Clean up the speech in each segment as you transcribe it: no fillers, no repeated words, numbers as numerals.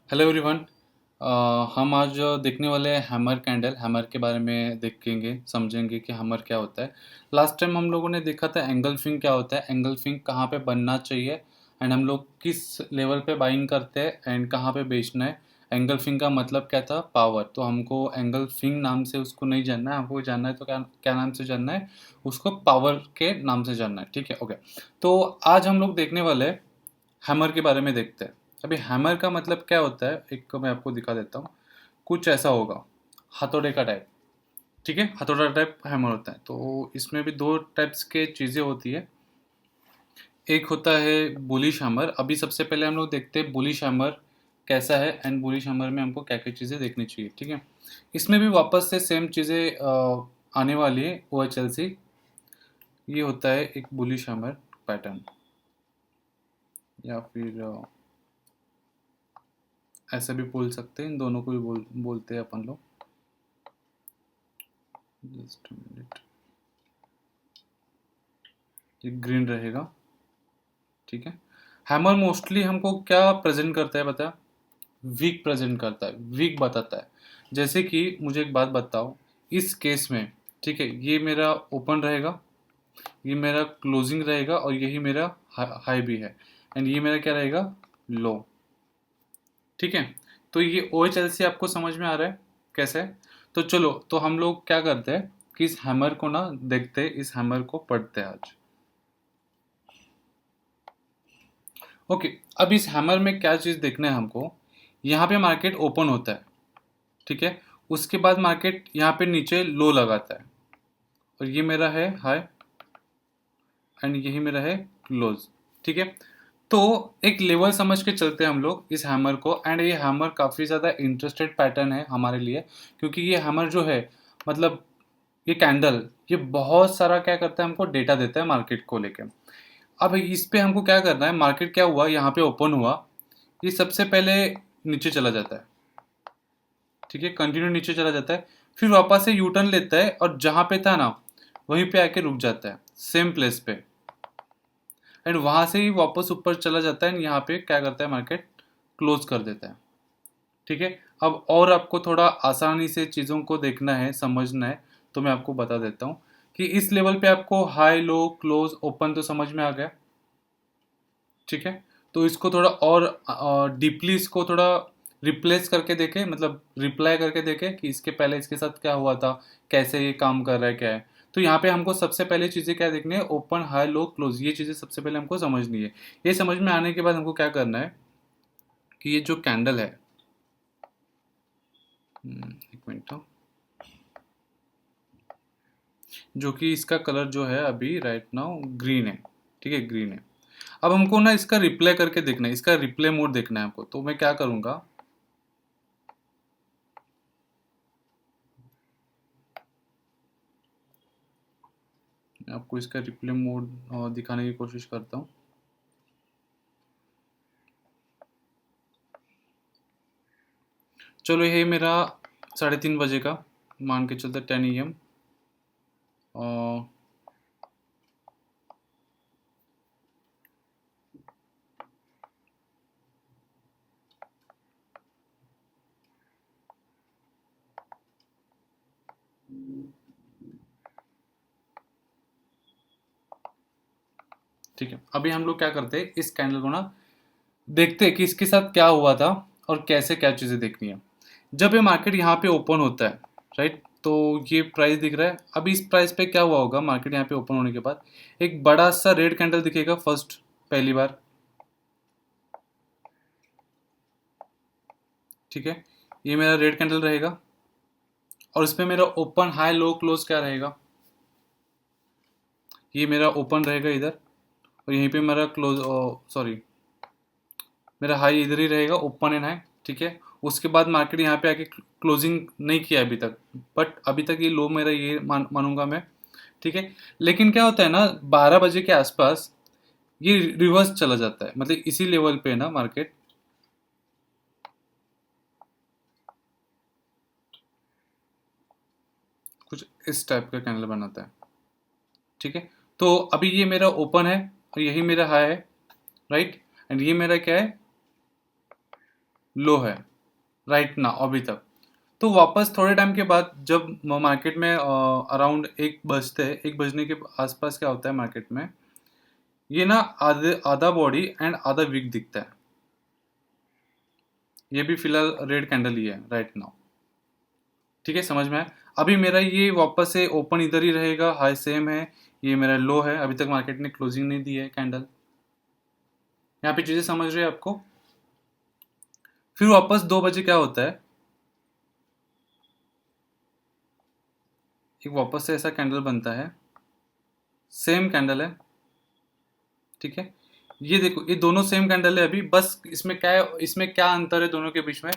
Hello everyone. हम आज देखने वाले हैं हैमर कैंडल। हैमर के बारे में देखेंगे, समझेंगे कि हैमर क्या होता है। लास्ट टाइम हम लोगों ने देखा था एंगल्फिंग क्या होता है, एंगल्फिंग कहाँ पे बनना चाहिए एंड हम लोग किस लेवल पे बाइंग करते हैं एंड कहाँ पे बेचना है। एंगल्फिंग का मतलब क्या था? पावर। तो हमको एंगल्फिंग नाम से उसको नहीं जानना है, हमको जानना है तो क्या क्या नाम से जानना है? उसको पावर के नाम से जानना है। ठीक है, ओके। तो आज हम लोग देखने वाले हैमर के बारे में देखते हैं। अभी हैमर का मतलब क्या होता है, एक को मैं आपको दिखा देता हूँ। कुछ ऐसा होगा, हथौड़े का टाइप। ठीक है, हथौड़ा टाइप हैमर होता है। तो इसमें भी दो टाइप्स के चीज़ें होती है। एक होता है बुलिश हैमर। अभी सबसे पहले हम लोग देखते हैं बुलिश हैमर कैसा है एंड बुलिश हैमर में हमको क्या क्या चीज़ें देखनी चाहिए। ठीक है, इसमें भी वापस से सेम चीज़ें आने वाली है। ओ एच एल सी, ये होता है एक बुलिश हैमर पैटर्न, या फिर ऐसा भी बोल सकते हैं। इन दोनों को भी बोलते हैं अपन लोग। जस्ट मिनट, ये ग्रीन रहेगा। ठीक है, हैमर मोस्टली हमको क्या प्रेजेंट करता है बता? वीक प्रेजेंट करता है, वीक बताता है। जैसे कि मुझे एक बात बताओ, इस केस में, ठीक है, ये मेरा ओपन रहेगा, ये मेरा क्लोजिंग रहेगा और यही मेरा हाई भी है एंड ये मेरा क्या रहेगा? लो। ठीक है, तो ये ओ एच एल सी आपको समझ में आ रहा है कैसे है? तो चलो, तो हम लोग क्या करते हैं कि इस हैमर को ना देखते हैं, इस हैमर को पढ़ते हैं आज। ओके, अब इस हैमर में क्या चीज़ देखना है हमको। यहाँ पे मार्केट ओपन होता है, ठीक है। उसके बाद मार्केट यहाँ पे नीचे लो लगाता है और ये मेरा है हाई एंड यही मेरा है क्लोज। ठीक है, तो एक लेवल समझ के चलते हैं हम लोग इस हैमर को। एंड ये हैमर काफ़ी ज़्यादा इंटरेस्टेड पैटर्न है हमारे लिए, क्योंकि ये हैमर जो है, मतलब ये कैंडल, ये बहुत सारा क्या करता है, हमको डेटा देता है मार्केट को लेके। अब इस पे हमको क्या करना है, मार्केट क्या हुआ, यहाँ पे ओपन हुआ, ये सबसे पहले नीचे चला जाता है। ठीक है, कंटिन्यू नीचे चला जाता है, फिर वापस से यू टर्न लेता है और जहाँ पे था ना वहीं पे आके रुक जाता है, सेम प्लेस पे। एंड वहाँ से ही वापस ऊपर चला जाता है, यहाँ पे क्या करता है, मार्केट क्लोज कर देता है। ठीक है, अब और आपको थोड़ा आसानी से चीज़ों को देखना है, समझना है, तो मैं आपको बता देता हूँ कि इस लेवल पे आपको हाई लो क्लोज ओपन तो समझ में आ गया। ठीक है, तो इसको थोड़ा और डीपली इसको थोड़ा रिप्लेस करके देखें, मतलब रिप्लाई करके देखें कि इसके पहले इसके साथ क्या हुआ था, कैसे ये काम कर रहा है, क्या है। तो यहाँ पे हमको सबसे पहले चीज़ें क्या देखनी है, ओपन हाई लो क्लोज, ये चीज़ें सबसे पहले हमको समझनी है। ये समझ में आने के बाद हमको क्या करना है कि ये जो कैंडल है, एक मिनट तो, जो कि इसका कलर जो है अभी राइट नाउ ग्रीन है। ठीक है, ग्रीन है। अब हमको ना इसका रिप्लाई करके देखना है, इसका रिप्ले मोड देखना है हमको। तो मैं क्या करूँगा, मैं आपको इसका रिप्ले मोड दिखाने की कोशिश करता हूँ। चलो, ये मेरा 3:30 बजे का, मान के चलते 10 AM। ठीक है, अभी हम लोग क्या करते हैं, इस कैंडल को ना देखते हैं कि इसके साथ क्या हुआ था और कैसे क्या चीज़ें देखनी है। जब ये मार्केट यहाँ पे ओपन होता है, राइट, तो ये प्राइस दिख रहा है। अभी इस प्राइस पे क्या हुआ होगा, मार्केट यहाँ पे ओपन होने के बाद एक बड़ा सा रेड कैंडल दिखेगा फर्स्ट, पहली बार। ठीक है, ये मेरा रेड कैंडल रहेगा और इसमें मेरा ओपन हाई लो क्लोज क्या रहेगा, ये मेरा ओपन रहेगा इधर और यहीं पे मेरा क्लोज, सॉरी, मेरा हाई इधर ही रहेगा, ओपन एंड हाई। ठीक है, उसके बाद मार्केट यहाँ पे आके क्लोजिंग नहीं किया अभी तक, बट अभी तक ये लो मेरा, ये मानूंगा मैं। ठीक है, लेकिन क्या होता है ना, 12 बजे के आसपास ये रिवर्स चला जाता है, मतलब इसी लेवल पे ना मार्केट कुछ इस टाइप का कैंडल बनाता है। ठीक है, तो अभी ये मेरा ओपन है और यही मेरा हाई है, राइट। एंड ये मेरा क्या है, लो है राइट ना अभी तक। तो वापस थोड़े टाइम के बाद जब मार्केट में अराउंड 1 बजने के आसपास क्या होता है मार्केट में, ये ना आधे आधा बॉडी एंड आधा वीक दिखता है। ये भी फिलहाल रेड कैंडल ही है राइट नाउ। ठीक है, समझ में आया। अभी मेरा ये वापस से ओपन इधर ही रहेगा, हाई सेम है, ये मेरा लो है, अभी तक मार्केट ने क्लोजिंग नहीं दी है कैंडल। यहाँ पे चीजें समझ रहे हैं आपको। फिर वापस 2 बजे क्या होता है, एक वापस से ऐसा कैंडल बनता है, सेम कैंडल है। ठीक है, ये देखो ये दोनों सेम कैंडल है अभी, बस इसमें क्या अंतर है दोनों के बीच में,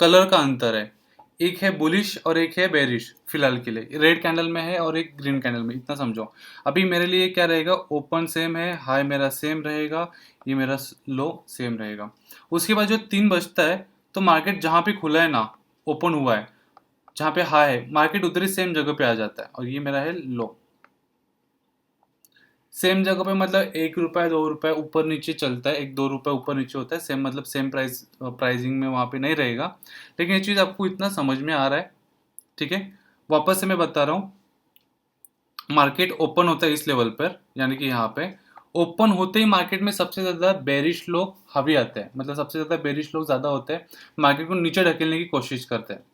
कलर का अंतर है। एक है बुलिश और एक है बेरिश, फिलहाल के लिए रेड कैंडल में है और एक ग्रीन कैंडल में, इतना समझो। अभी मेरे लिए क्या रहेगा, ओपन सेम है, हाई मेरा सेम रहेगा, ये मेरा लो सेम रहेगा। उसके बाद जो 3 बजता है, तो मार्केट जहाँ पे खुला है ना, ओपन हुआ है, जहाँ पे हाई है मार्केट उधर ही सेम जगह पे आ जाता है, और ये मेरा है लो। सेम जगह पे मतलब 1 रुपए 2 रुपए ऊपर नीचे चलता है, 1 2 रुपए ऊपर नीचे होता है, सेम मतलब सेम प्राइसिंग में वहाँ पे नहीं रहेगा। लेकिन ये चीज़ आपको इतना समझ में आ रहा है। ठीक है, वापस से मैं बता रहा हूँ, मार्केट ओपन होता है इस लेवल पर, यानी कि यहाँ पे ओपन होते ही मार्केट में सबसे ज़्यादा बेरिश लोग हावी आते हैं, मतलब सबसे ज़्यादा बेरिश लोग ज़्यादा होते हैं, मार्केट को नीचे ढकेलने की कोशिश करते हैं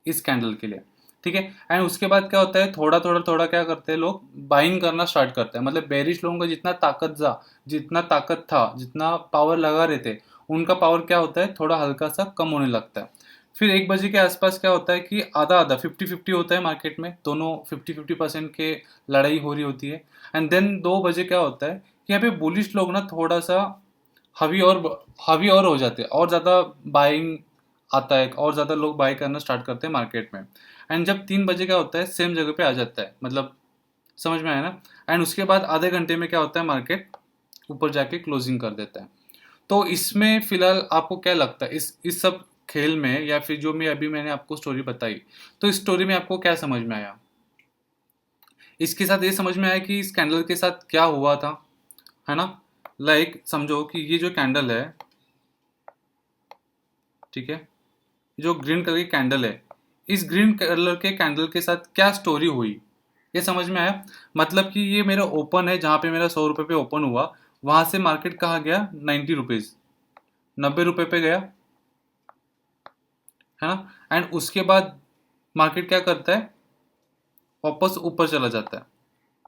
इस कैंडल के लिए। ठीक है, एंड उसके बाद क्या होता है, थोड़ा थोड़ा थोड़ा क्या करते हैं लोग, बाइंग करना स्टार्ट करते हैं, मतलब बेरिश लोगों का जितना ताकत था, जितना पावर लगा रहे थे, उनका पावर क्या होता है, थोड़ा हल्का सा कम होने लगता है। फिर 1 बजे के आसपास क्या होता है कि आधा आधा 50-50 होता है मार्केट में, दोनों 50-50% के लड़ाई हो रही होती है। एंड देन 2 बजे क्या होता है कि यहाँ पे बुलिश लोग ना थोड़ा सा हावी और हावी और हो जाते हैं, और ज़्यादा बाइंग आता है, और ज़्यादा लोग बाय करना स्टार्ट करते हैं मार्केट में। एंड जब 3 बजे क्या होता है, सेम जगह पे आ जाता है, मतलब समझ में आया ना। एंड उसके बाद आधे घंटे में क्या होता है, मार्केट ऊपर जाके क्लोजिंग कर देता है। तो इसमें फिलहाल आपको क्या लगता है, इस सब खेल में, या फिर जो मैंने आपको स्टोरी बताई, तो इस स्टोरी में आपको क्या समझ में आया? इसके साथ ये समझ में आया कि इस कैंडल के साथ क्या हुआ था, है ना। लाइक समझो कि ये जो कैंडल है, ठीक है, जो ग्रीन कलर की कैंडल है, इस ग्रीन कलर के कैंडल के साथ क्या स्टोरी हुई, ये समझ में आया। मतलब कि ये मेरा ओपन है, जहाँ पे मेरा 100 रुपये पे ओपन हुआ, वहाँ से मार्केट कहाँ गया, 90 रुपीज़, 90 रुपये पे गया, है ना। एंड उसके बाद मार्केट क्या करता है, वापस ऊपर चला जाता है,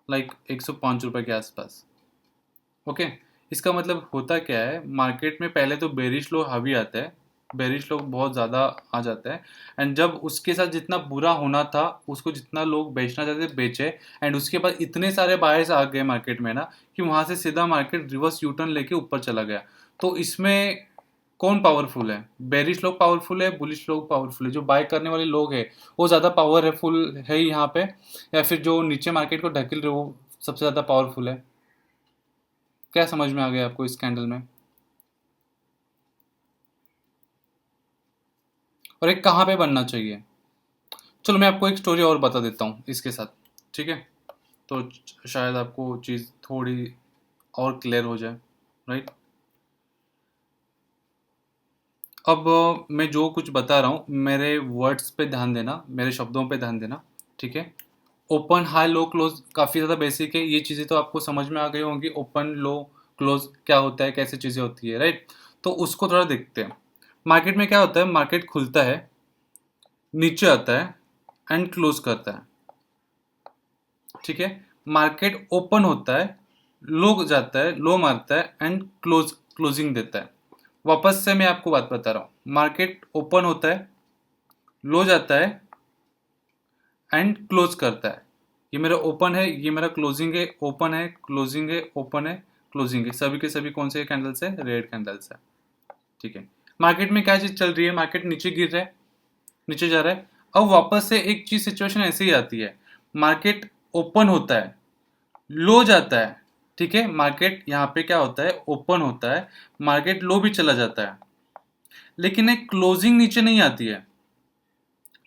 लाइक 105 रुपये के आसपास। ओके, इसका मतलब होता क्या है, मार्केट में पहले तो बेरिश लोग हावी आता है, बेरिश लोग बहुत ज़्यादा आ जाता है। एंड जब उसके साथ जितना बुरा होना था, उसको जितना लोग बेचना चाहते थे बेचे, एंड उसके बाद इतने सारे बायर्स आ गए मार्केट में ना, कि वहाँ से सीधा मार्केट रिवर्स यू टर्न लेके ऊपर चला गया। तो इसमें कौन पावरफुल है, बेरिश लोग पावरफुल है, बुलिश लोग पावरफुल है, जो बाय करने वाले लोग हैं वो ज़्यादा पावरफुल है यहाँ पे, या फिर जो नीचे मार्केट को ढकेल रहे वो सबसे ज़्यादा पावरफुल है? क्या समझ में आ गया आपको इस कैंडल में? और एक कहाँ पे बनना चाहिए? चलो मैं आपको एक स्टोरी और बता देता हूँ इसके साथ, ठीक है, तो शायद आपको चीज़ थोड़ी और क्लियर हो जाए, राइट। अब मैं जो कुछ बता रहा हूँ, मेरे वर्ड्स पे ध्यान देना, मेरे शब्दों पे ध्यान देना, ठीक है। ओपन हाई लो क्लोज काफ़ी ज़्यादा बेसिक है, ये चीज़ें तो आपको समझ में आ गई होंगी, ओपन लो क्लोज क्या होता है, कैसे चीज़ें होती है, राइट। तो उसको थोड़ा देखते हैं। मार्केट में क्या होता है, मार्केट खुलता है, नीचे आता है एंड क्लोज करता है, ठीक है। मार्केट ओपन होता है, लो जाता है, लो मारता है एंड क्लोजिंग देता है। वापस से मैं आपको बात बता रहा हूँ, मार्केट ओपन होता है, लो जाता है एंड क्लोज करता है। ये मेरा ओपन है, ये मेरा क्लोजिंग है, ओपन है, क्लोजिंग है, ओपन है, क्लोजिंग है, सभी के सभी कौन से कैंडल्स है, रेड कैंडल्स है, ठीक है। मार्केट में क्या चीज़ चल रही है, मार्केट नीचे गिर रहा है, नीचे जा रहा है। अब वापस से एक चीज सिचुएशन ऐसे ही आती है, मार्केट ओपन होता है, लो जाता है, ठीक है। मार्केट यहाँ पे क्या होता है, ओपन होता है, मार्केट लो भी चला जाता है, लेकिन एक क्लोजिंग नीचे नहीं आती है,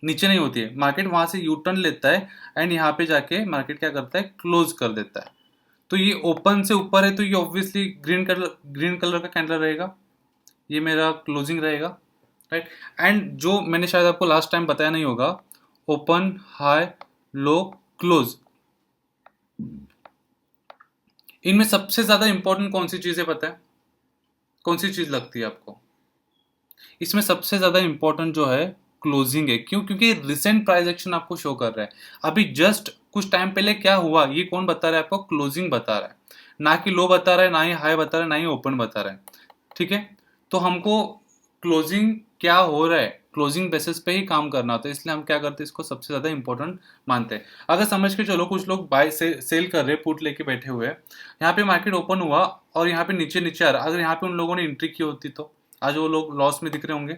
नीचे नहीं होती है, मार्केट वहां से यू टर्न लेता है एंड यहाँ पे जाके मार्केट क्या करता है, क्लोज कर देता है। तो ये ओपन से ऊपर है, तो ये ऑब्वियसली ग्रीन कलर का कैंडल रहेगा, ये मेरा क्लोजिंग रहेगा, राइट। एंड जो मैंने शायद आपको लास्ट टाइम बताया नहीं होगा, ओपन, हाई, लो, क्लोज, इनमें सबसे ज्यादा इंपॉर्टेंट कौन सी चीज है पता है? कौन सी चीज लगती है आपको? इसमें सबसे ज्यादा इंपॉर्टेंट जो है क्लोजिंग है। क्यों? क्योंकि रिसेंट प्राइस एक्शन आपको शो कर रहा है। अभी जस्ट कुछ टाइम पहले क्या हुआ ये कौन बता रहा है आपको? क्लोजिंग बता रहा है, ना कि लो बता रहा है, ना ही हाई बता रहा है, ना ही ओपन बता रहा है। ठीक है, तो हमको क्लोजिंग क्या हो रहा है, क्लोजिंग बेसिस पे ही काम करना होता है। इसलिए हम क्या करते हैं, इसको सबसे ज्यादा इंपॉर्टेंट मानते हैं। अगर समझ के चलो कुछ लोग बाय से सेल कर रहे हैं, पुट लेके बैठे हुए हैं, यहाँ पे मार्केट ओपन हुआ और यहाँ पे नीचे नीचे आ रहा, अगर यहाँ पे उन लोगों ने एंट्री की होती तो आज वो लोग लॉस में दिख रहे होंगे,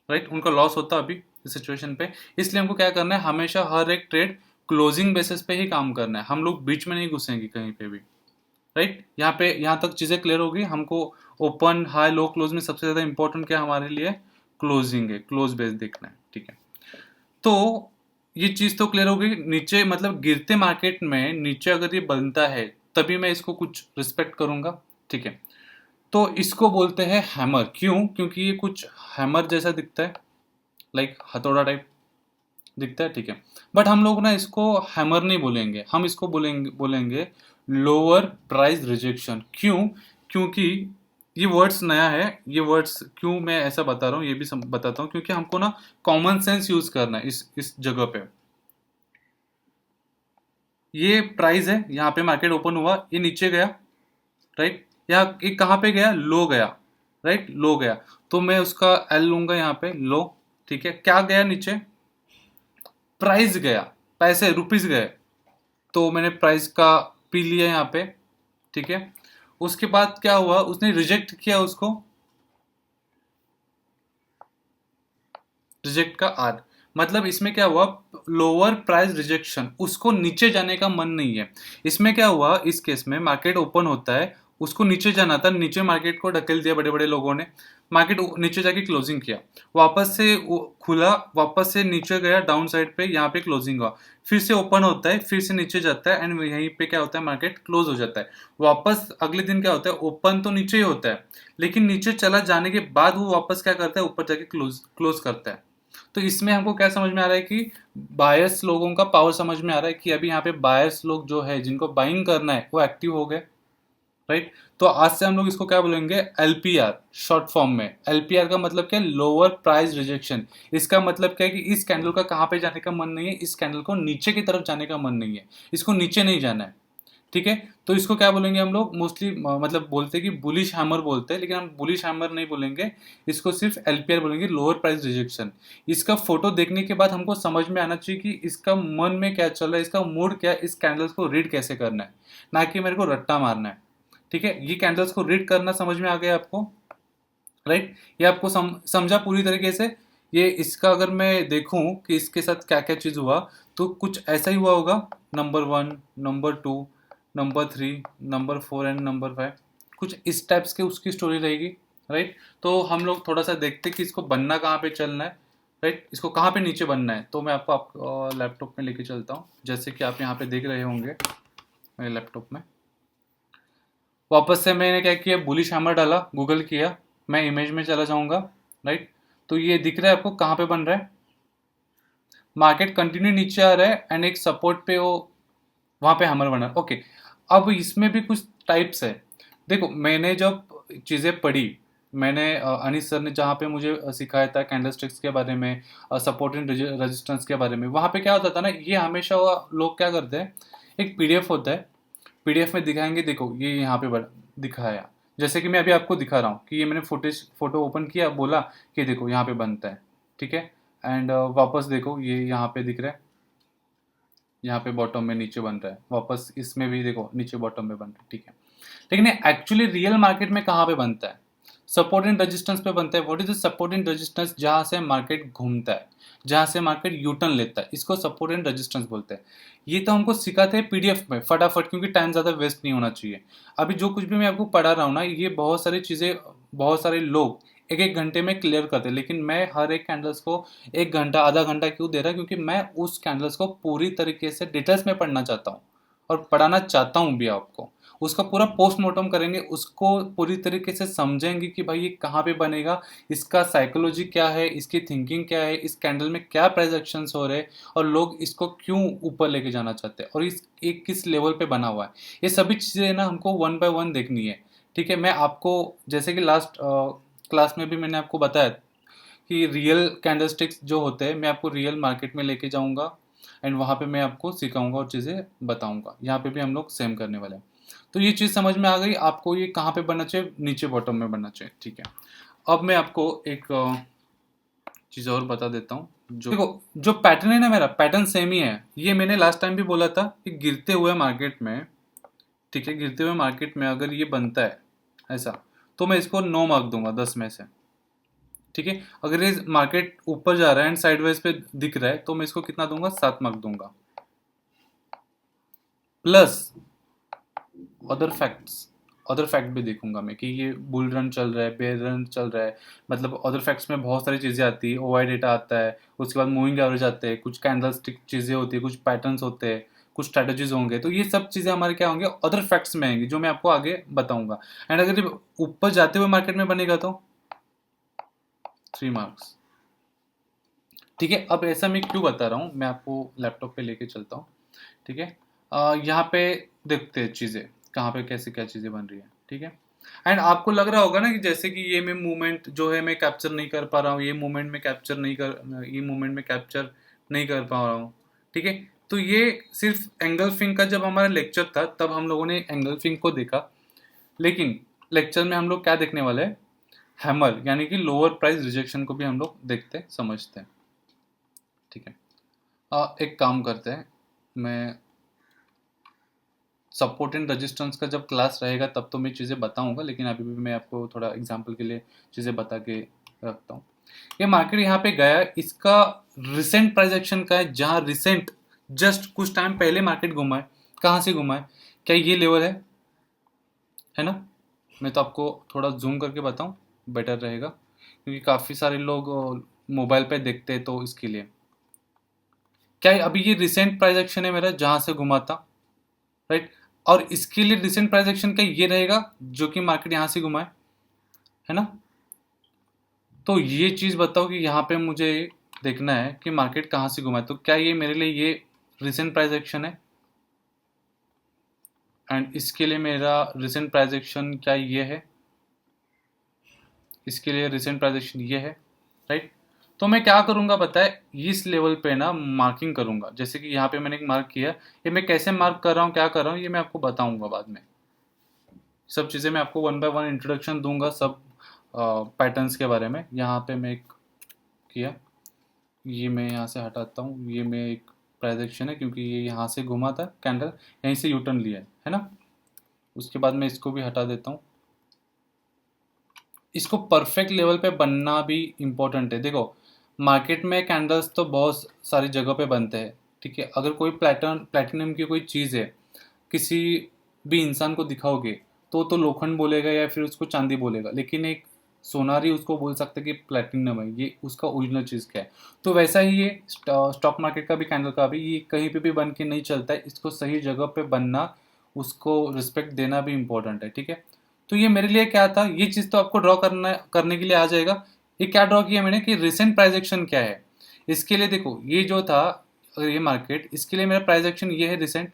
राइट। उनका लॉस होता अभी इस सिचुएशन पे। इसलिए हमको क्या करना है, हमेशा हर एक ट्रेड क्लोजिंग बेसिस पे ही काम करना है। हम लोग बीच में नहीं घुसेंगे कहीं पे भी, राइट। यहाँ पे यहाँ तक चीजें क्लियर होगी हमको। ओपन, हाई, लो, क्लोज में सबसे ज्यादा इंपॉर्टेंट क्या हमारे लिए? क्लोजिंग है, क्लोज बेस देखना है। ठीक है, तो ये चीज तो क्लियर होगी। नीचे मतलब गिरते मार्केट में नीचे अगर ये बनता है तभी मैं इसको कुछ रिस्पेक्ट करूंगा। ठीक है, तो इसको बोलते हैं हैमर। क्यों? क्योंकि ये कुछ हैमर जैसा दिखता है, लाइक हथौड़ा टाइप दिखता है। ठीक है, बट हम लोग ना इसको हैमर नहीं बोलेंगे, हम इसको बोलेंगे बोलेंगे लोअर प्राइस रिजेक्शन। क्यों? क्योंकि ये वर्ड्स नया है। ये वर्ड्स क्यों मैं ऐसा बता रहा हूँ ये भी बताता हूँ। क्योंकि हमको ना कॉमन सेंस यूज करना है इस जगह पे। ये प्राइस है, यहाँ पे मार्केट ओपन हुआ, ये नीचे गया, राइट। यहाँ ये कहाँ पे गया? लो गया, राइट, लो गया। तो मैं उसका एल लूंगा यहाँ पे, लो। ठीक है, क्या गया नीचे? प्राइस गया, पैसे, रुपीस गए। तो मैंने प्राइस का पी लिया यहाँ पे। ठीक है, उसके बाद क्या हुआ, उसने रिजेक्ट किया उसको, रिजेक्ट का आर। मतलब इसमें क्या हुआ? लोअर प्राइस रिजेक्शन, उसको नीचे जाने का मन नहीं है। इसमें क्या हुआ, इस केस में मार्केट ओपन होता है, उसको नीचे जाना था, नीचे मार्केट को ढकेल दिया बड़े बड़े लोगों ने। मार्केट नीचे जाके क्लोजिंग किया, वापस से खुला, वापस से नीचे गया डाउन साइड पे, यहाँ पे क्लोजिंग हुआ, फिर से ओपन होता है, फिर से नीचे जाता है, एंड यहीं पे क्या होता है, मार्केट क्लोज हो जाता है। वापस अगले दिन क्या होता है, ओपन तो नीचे ही होता है, लेकिन नीचे चला जाने के बाद वो वापस क्या करता है, ऊपर जाके क्लोज क्लोज करता है। तो इसमें हमको क्या समझ में आ रहा है कि बायर्स लोगों का पावर समझ में आ रहा है कि अभी यहाँ पे बायर्स लोग जो है जिनको बाइंग करना है वो एक्टिव हो गए, राइट। तो आज से हम लोग इसको क्या बोलेंगे? एलपीआर, शॉर्ट फॉर्म में। एलपीआर का मतलब क्या है? Lower price rejection. इसका मतलब क्या है कि इस कैंडल का कहाँ पे जाने का मन नहीं है, इस कैंडल को नीचे की तरफ जाने का मन नहीं है, इसको नीचे नहीं जाना है। ठीक है, तो इसको क्या बोलेंगे हम लोग? मोस्टली मतलब बोलते हैं कि बुलिश हैमर बोलते हैं, लेकिन हम बुलिश हैमर नहीं बोलेंगे, इसको सिर्फ एलपीआर बोलेंगे, लोअर प्राइस रिजेक्शन। इसका फोटो देखने के बाद हमको समझ में आना चाहिए कि इसका मन में क्या चल रहा है, इसका मूड क्या है, इस कैंडल्स को रीड कैसे करना है, ना कि मेरे को रट्टा मारना है। ठीक है, ये कैंडल्स को रीड करना समझ में आ गया आपको, राइट। ये आपको समझा पूरी तरीके से। ये इसका अगर मैं देखूं कि इसके साथ क्या क्या चीज़ हुआ, तो कुछ ऐसा ही हुआ होगा। Number 1, number 2, number 3, number 4 and number 5, कुछ इस टाइप्स के उसकी स्टोरी रहेगी, राइट। तो हम लोग थोड़ा सा देखते कि इसको बनना कहाँ पे चलना है, राइट, इसको कहाँ पे नीचे बनना है। तो मैं आपको लैपटॉप में लेके चलता हूँ, जैसे कि आप यहाँ पे देख रहे होंगे मेरे लैपटॉप में। वापस से मैंने क्या किया, बुलिश हैमर डाला, गूगल किया, मैं इमेज में चला जाऊंगा, राइट। तो ये दिख रहा है आपको कहाँ पे बन रहा है, मार्केट कंटिन्यू नीचे आ रहा है एंड एक सपोर्ट पे वो वहाँ पे हैमर बना। ओके, अब इसमें भी कुछ टाइप्स है। देखो मैंने जब चीज़ें पढ़ी, मैंने अनीस सर ने जहाँ पे मुझे सिखाया था कैंडलस्टिक्स के बारे में, सपोर्ट एंड रेजिस्टेंस के बारे में, वहाँ पे क्या होता था ना, ये हमेशा लोग क्या करते हैं, एक पीडीएफ होता है, पीडीएफ में दिखाएंगे, देखो ये यहाँ पे दिखाया, जैसे कि मैं अभी आपको दिखा रहा हूँ कि ये मैंने फोटो ओपन किया, बोला कि देखो यहाँ पे बनता है। ठीक है, एंड वापस देखो ये यहाँ पे दिख रहा है, यहाँ पे बॉटम में नीचे बन रहा है, वापस इसमें भी देखो नीचे बॉटम में बन रहा है। ठीक है, लेकिन एक्चुअली रियल मार्केट में कहाँ पे बनता है? सपोर्ट एंड रेजिस्टेंस पे बनता है। What is the support and resistance? जहाँ से मार्केट घूमता है, जहाँ से मार्केट यूटर्न लेता है, इसको सपोर्ट एंड रेजिस्टेंस बोलते हैं। ये तो हमको सिखाते हैं पीडीएफ में फटाफट, क्योंकि टाइम ज़्यादा वेस्ट नहीं होना चाहिए। अभी जो कुछ भी मैं आपको पढ़ा रहा हूँ ना, ये बहुत सारी चीज़ें, बहुत सारे लोग एक एक घंटे में क्लियर करते हैं, लेकिन मैं हर एक कैंडल्स को एक घंटा, आधा घंटा क्यों दे रहा, क्योंकि मैं उस कैंडल्स को पूरी तरीके से डिटेल्स में पढ़ना चाहता हूँ और पढ़ाना चाहता हूँ भी आपको। उसका पूरा पोस्टमार्टम करेंगे, उसको पूरी तरीके से समझेंगे कि भाई ये कहाँ पे बनेगा, इसका साइकोलॉजी क्या है, इसकी थिंकिंग क्या है, इस कैंडल में क्या प्राइस एक्शंस हो रहे हैं और लोग इसको क्यों ऊपर लेके जाना चाहते हैं और इस एक किस लेवल पे बना हुआ है। ये सभी चीज़ें ना हमको वन बाय वन देखनी है। ठीक है, मैं आपको जैसे कि लास्ट क्लास में भी मैंने आपको बताया कि रियल कैंडलस्टिक्स जो होते हैं मैं आपको रियल मार्केट में लेके जाऊंगा एंड वहाँ पे मैं आपको सिखाऊंगा और चीज़ें बताऊंगा। यहाँ पे भी हम लोग सेम करने वाले हैं। तो ये चीज़ समझ में आ गई आपको, ये कहाँ पे बनना चाहिए, नीचे बॉटम में बनना चाहिए। ठीक है, अब मैं आपको एक चीज़ और बता देता हूँ। जो देखो, जो पैटर्न है ना, मेरा पैटर्न सेम ही है। ये मैंने लास्ट टाइम भी बोला था कि गिरते हुए मार्केट में, ठीक है, गिरते हुए मार्केट में अगर ये बनता है ऐसा, तो मैं इसको 9 मार्क दूंगा 10 में से। ठीक है, अगर ये मार्केट ऊपर जा रहा है एंड साइडवेज पे दिख रहा है तो मैं इसको कितना दूंगा, 7 मार्क दूंगा। Plus other facts, other fact भी देखूंगा मैं कि ये बुल रन चल रहा है, बेयर रन चल रहा है। मतलब अदर फैक्ट्स में बहुत सारी चीज़ें आती है, ओआई डेटा आता है, उसके बाद मूविंग एवरेज आते हैं, कुछ कैंडल स्टिक चीज़ें होती है, कुछ पैटर्न्स होते हैं, कुछ स्ट्रैटेजीज होंगे। तो ये सब चीज़ें हमारे क्या होंगे, अदर फैक्ट्स में आएंगी जो मैं आपको आगे बताऊंगा। एंड अगर ये ऊपर जाते हुए मार्केट में बनेगा तो 3 मार्क्स। ठीक है, अब ऐसा मैं क्यों बता रहा हूँ, मैं आपको लैपटॉप पे लेके चलता हूँ। ठीक है, यहाँ पे देखते हैं चीज़ें कहाँ पे कैसे क्या चीज़ें बन रही है। ठीक है, एंड आपको लग रहा होगा ना कि जैसे कि ये मैं मूवमेंट जो है मैं कैप्चर नहीं कर पा रहा हूँ, ये मूवमेंट में कैप्चर नहीं कर, ये मूवमेंट में कैप्चर नहीं कर पा रहा हूँ। ठीक है, तो ये सिर्फ एंगल्फिंग का जब हमारा लेक्चर था तब हम लोगों ने एंगल्फिंग को देखा, लेकिन लेक्चर में हम लोग क्या देखने वाले हैं, हैमर यानी कि लोअर प्राइस रिजेक्शन को भी हम लोग देखते समझते हैं। ठीक है, एक काम करते हैं, मैं सपोर्ट एंड रेजिस्टेंस का जब क्लास रहेगा तब तो मैं चीज़ें बताऊंगा, लेकिन अभी भी मैं आपको थोड़ा एग्जांपल के लिए चीज़ें बता के रखता हूँ। ये मार्केट यहाँ पे गया है, इसका रिसेंट प्राइस एक्शन का है, जहाँ रिसेंट जस्ट कुछ टाइम पहले मार्केट घुमा है। कहाँ से घुमा है, क्या ये लेवल है ना? मैं तो आपको थोड़ा जूम करके बताऊँ बेटर रहेगा, क्योंकि काफ़ी सारे लोग मोबाइल पे देखते हैं, तो इसके लिए क्या है, अभी ये रिसेंट प्राइस एक्शन है मेरा जहाँ से घुमा था, राइट। और इसके लिए रिसेंट प्राइस एक्शन का ये रहेगा जो कि मार्केट यहाँ से घुमा है ना? तो ये चीज़ बताओ कि यहाँ पे मुझे देखना है कि मार्केट कहाँ से घुमा है, तो क्या ये मेरे लिए ये रिसेंट प्राइस एक्शन है, एंड इसके लिए मेरा रिसेंट प्राइस एक्शन क्या ये है, इसके लिए रिसेंट प्राइस एक्शन ये है, राइट। तो मैं क्या करूँगा पता है, इस लेवल पे ना मार्किंग करूँगा, जैसे कि यहाँ पे मैंने एक मार्क किया। ये मैं कैसे मार्क कर रहा हूँ, क्या कर रहा हूँ, ये मैं आपको बताऊँगा बाद में। सब चीज़ें मैं आपको वन बाय वन इंट्रोडक्शन दूंगा सब पैटर्न्स के बारे में। यहाँ पे मैं एक किया, ये मैं यहाँ से हटाता हूँ, ये मैं एक प्राइस एक्शन है क्योंकि ये यहाँ से घुमा था कैंडल, यहीं से यू टर्न लिया है ना। उसके बाद मैं इसको भी हटा देता हूँ। इसको परफेक्ट लेवल पे बनना भी इम्पोर्टेंट है। देखो, मार्केट में कैंडल्स तो बहुत सारी जगह पे बनते हैं। ठीक है, अगर कोई प्लेटिनम की कोई चीज़ है, किसी भी इंसान को दिखाओगे तो लोखंड बोलेगा या फिर उसको चांदी बोलेगा, लेकिन एक सोनारी उसको बोल सकते कि प्लेटिनम है, ये उसका ओरिजिनल चीज़ क्या है। तो वैसा ही ये स्टॉक मार्केट का भी, कैंडल का भी, ये कहीं पे भी बन के नहीं चलता है, इसको सही जगह पे बनना, उसको रिस्पेक्ट देना भी इम्पोर्टेंट है। ठीक है, तो ये मेरे लिए क्या था, ये चीज़ तो आपको ड्रॉ करने के लिए आ जाएगा। ये क्या ड्रॉ किया मैंने कि रिसेंट प्राइस एक्शन क्या है। इसके लिए देखो, ये जो था, अगर ये मार्केट, इसके लिए मेरा प्राइस एक्शन ये है रिसेंट,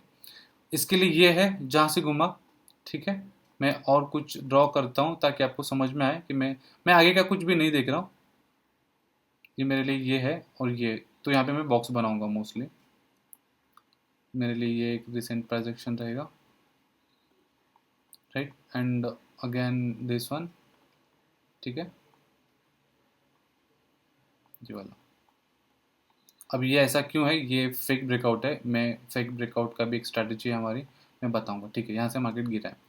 इसके लिए ये है जहाँ से घुमा। ठीक है, मैं और कुछ ड्रॉ करता हूँ ताकि आपको समझ में आए कि मैं आगे का कुछ भी नहीं देख रहा हूँ। ये मेरे लिए ये है और ये, तो यहाँ पे मैं बॉक्स बनाऊंगा मोस्टली। मेरे लिए ये एक रिसेंट प्राइस एक्शन रहेगा, right, and again this one. ठीक है, ये वाला। अब ये ऐसा क्यों है, ये फेक ब्रेकआउट है, मैं फेक ब्रेकआउट का भी एक स्ट्रैटेजी है हमारी, मैं बताऊंगा। ठीक है, यहाँ से मार्केट गिरा है।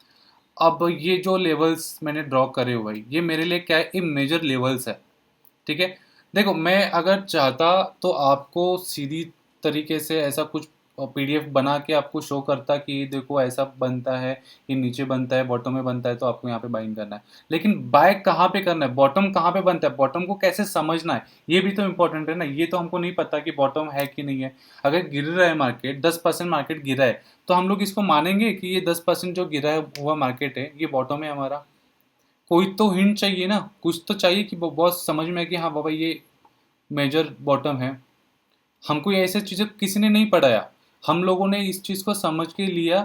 अब ये जो लेवल्स मैंने ड्रॉ करे हुए हैं, ये मेरे लिए क्या है, ये मेजर लेवल्स है। ठीक है, देखो, मैं अगर चाहता तो आपको सीधी तरीके से ऐसा कुछ पीडीएफ बना के आपको शो करता कि ये देखो ऐसा बनता है, ये नीचे बनता है, बॉटम में बनता है, तो आपको यहाँ पे बाइंग करना है। लेकिन बाय कहाँ पे करना है, बॉटम कहाँ पे बनता है, बॉटम को कैसे समझना है, ये भी तो इंपॉर्टेंट है ना। ये तो हमको नहीं पता कि बॉटम है कि नहीं है। अगर गिर रहा है मार्केट, 10% मार्केट गिरा है, तो हम लोग इसको मानेंगे कि ये 10% जो गिरा है हुआ मार्केट है, ये बॉटम है हमारा। कोई तो हिंट चाहिए ना, कुछ तो चाहिए कि बहुत समझ में है कि हाँ बाबा ये मेजर बॉटम है। हमको ये ऐसे चीज़ें किसी ने नहीं पढ़ाया, हम लोगों ने इस चीज़ को समझ के लिया।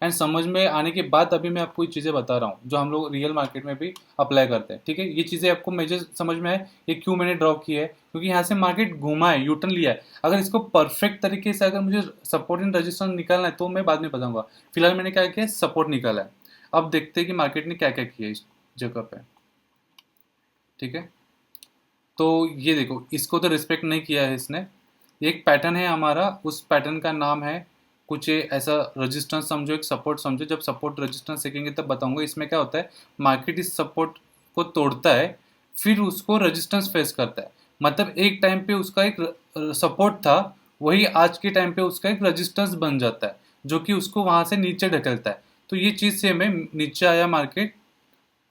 एंड समझ में आने के बाद अभी मैं आपको ये चीज़ें बता रहा हूँ जो हम लोग रियल मार्केट में भी अप्लाई करते हैं। ठीक है, ये चीज़ें आपको मेजर समझ में आए, ये क्यों मैंने ड्रॉ किया है, क्योंकि यहाँ से मार्केट घूमा है, यूटर्न लिया है। अगर इसको परफेक्ट तरीके से अगर मुझे सपोर्ट एंड रेजिस्टेंस निकालना है तो मैं बाद में बताऊंगा। फिलहाल मैंने क्या किया, सपोर्ट निकाला है। अब देखते हैं कि मार्केट ने क्या क्या किया इस जगह पे। ठीक है, तो ये देखो, इसको तो रिस्पेक्ट नहीं किया है इसने। एक पैटर्न है हमारा, उस पैटर्न का नाम है कुछ ऐसा, रेजिस्टेंस समझो, एक सपोर्ट समझो। जब सपोर्ट रेजिस्टेंस सीखेंगे तब बताऊंगा। इसमें क्या होता है, मार्केट इस सपोर्ट को तोड़ता है, फिर उसको रेजिस्टेंस फेस करता है। मतलब एक टाइम पे उसका एक सपोर्ट था, वही आज के टाइम पे उसका एक रेजिस्टेंस बन जाता है, जो कि उसको वहां से नीचे ढकेलता है। तो ये चीज़ सेम है, नीचे आया मार्केट,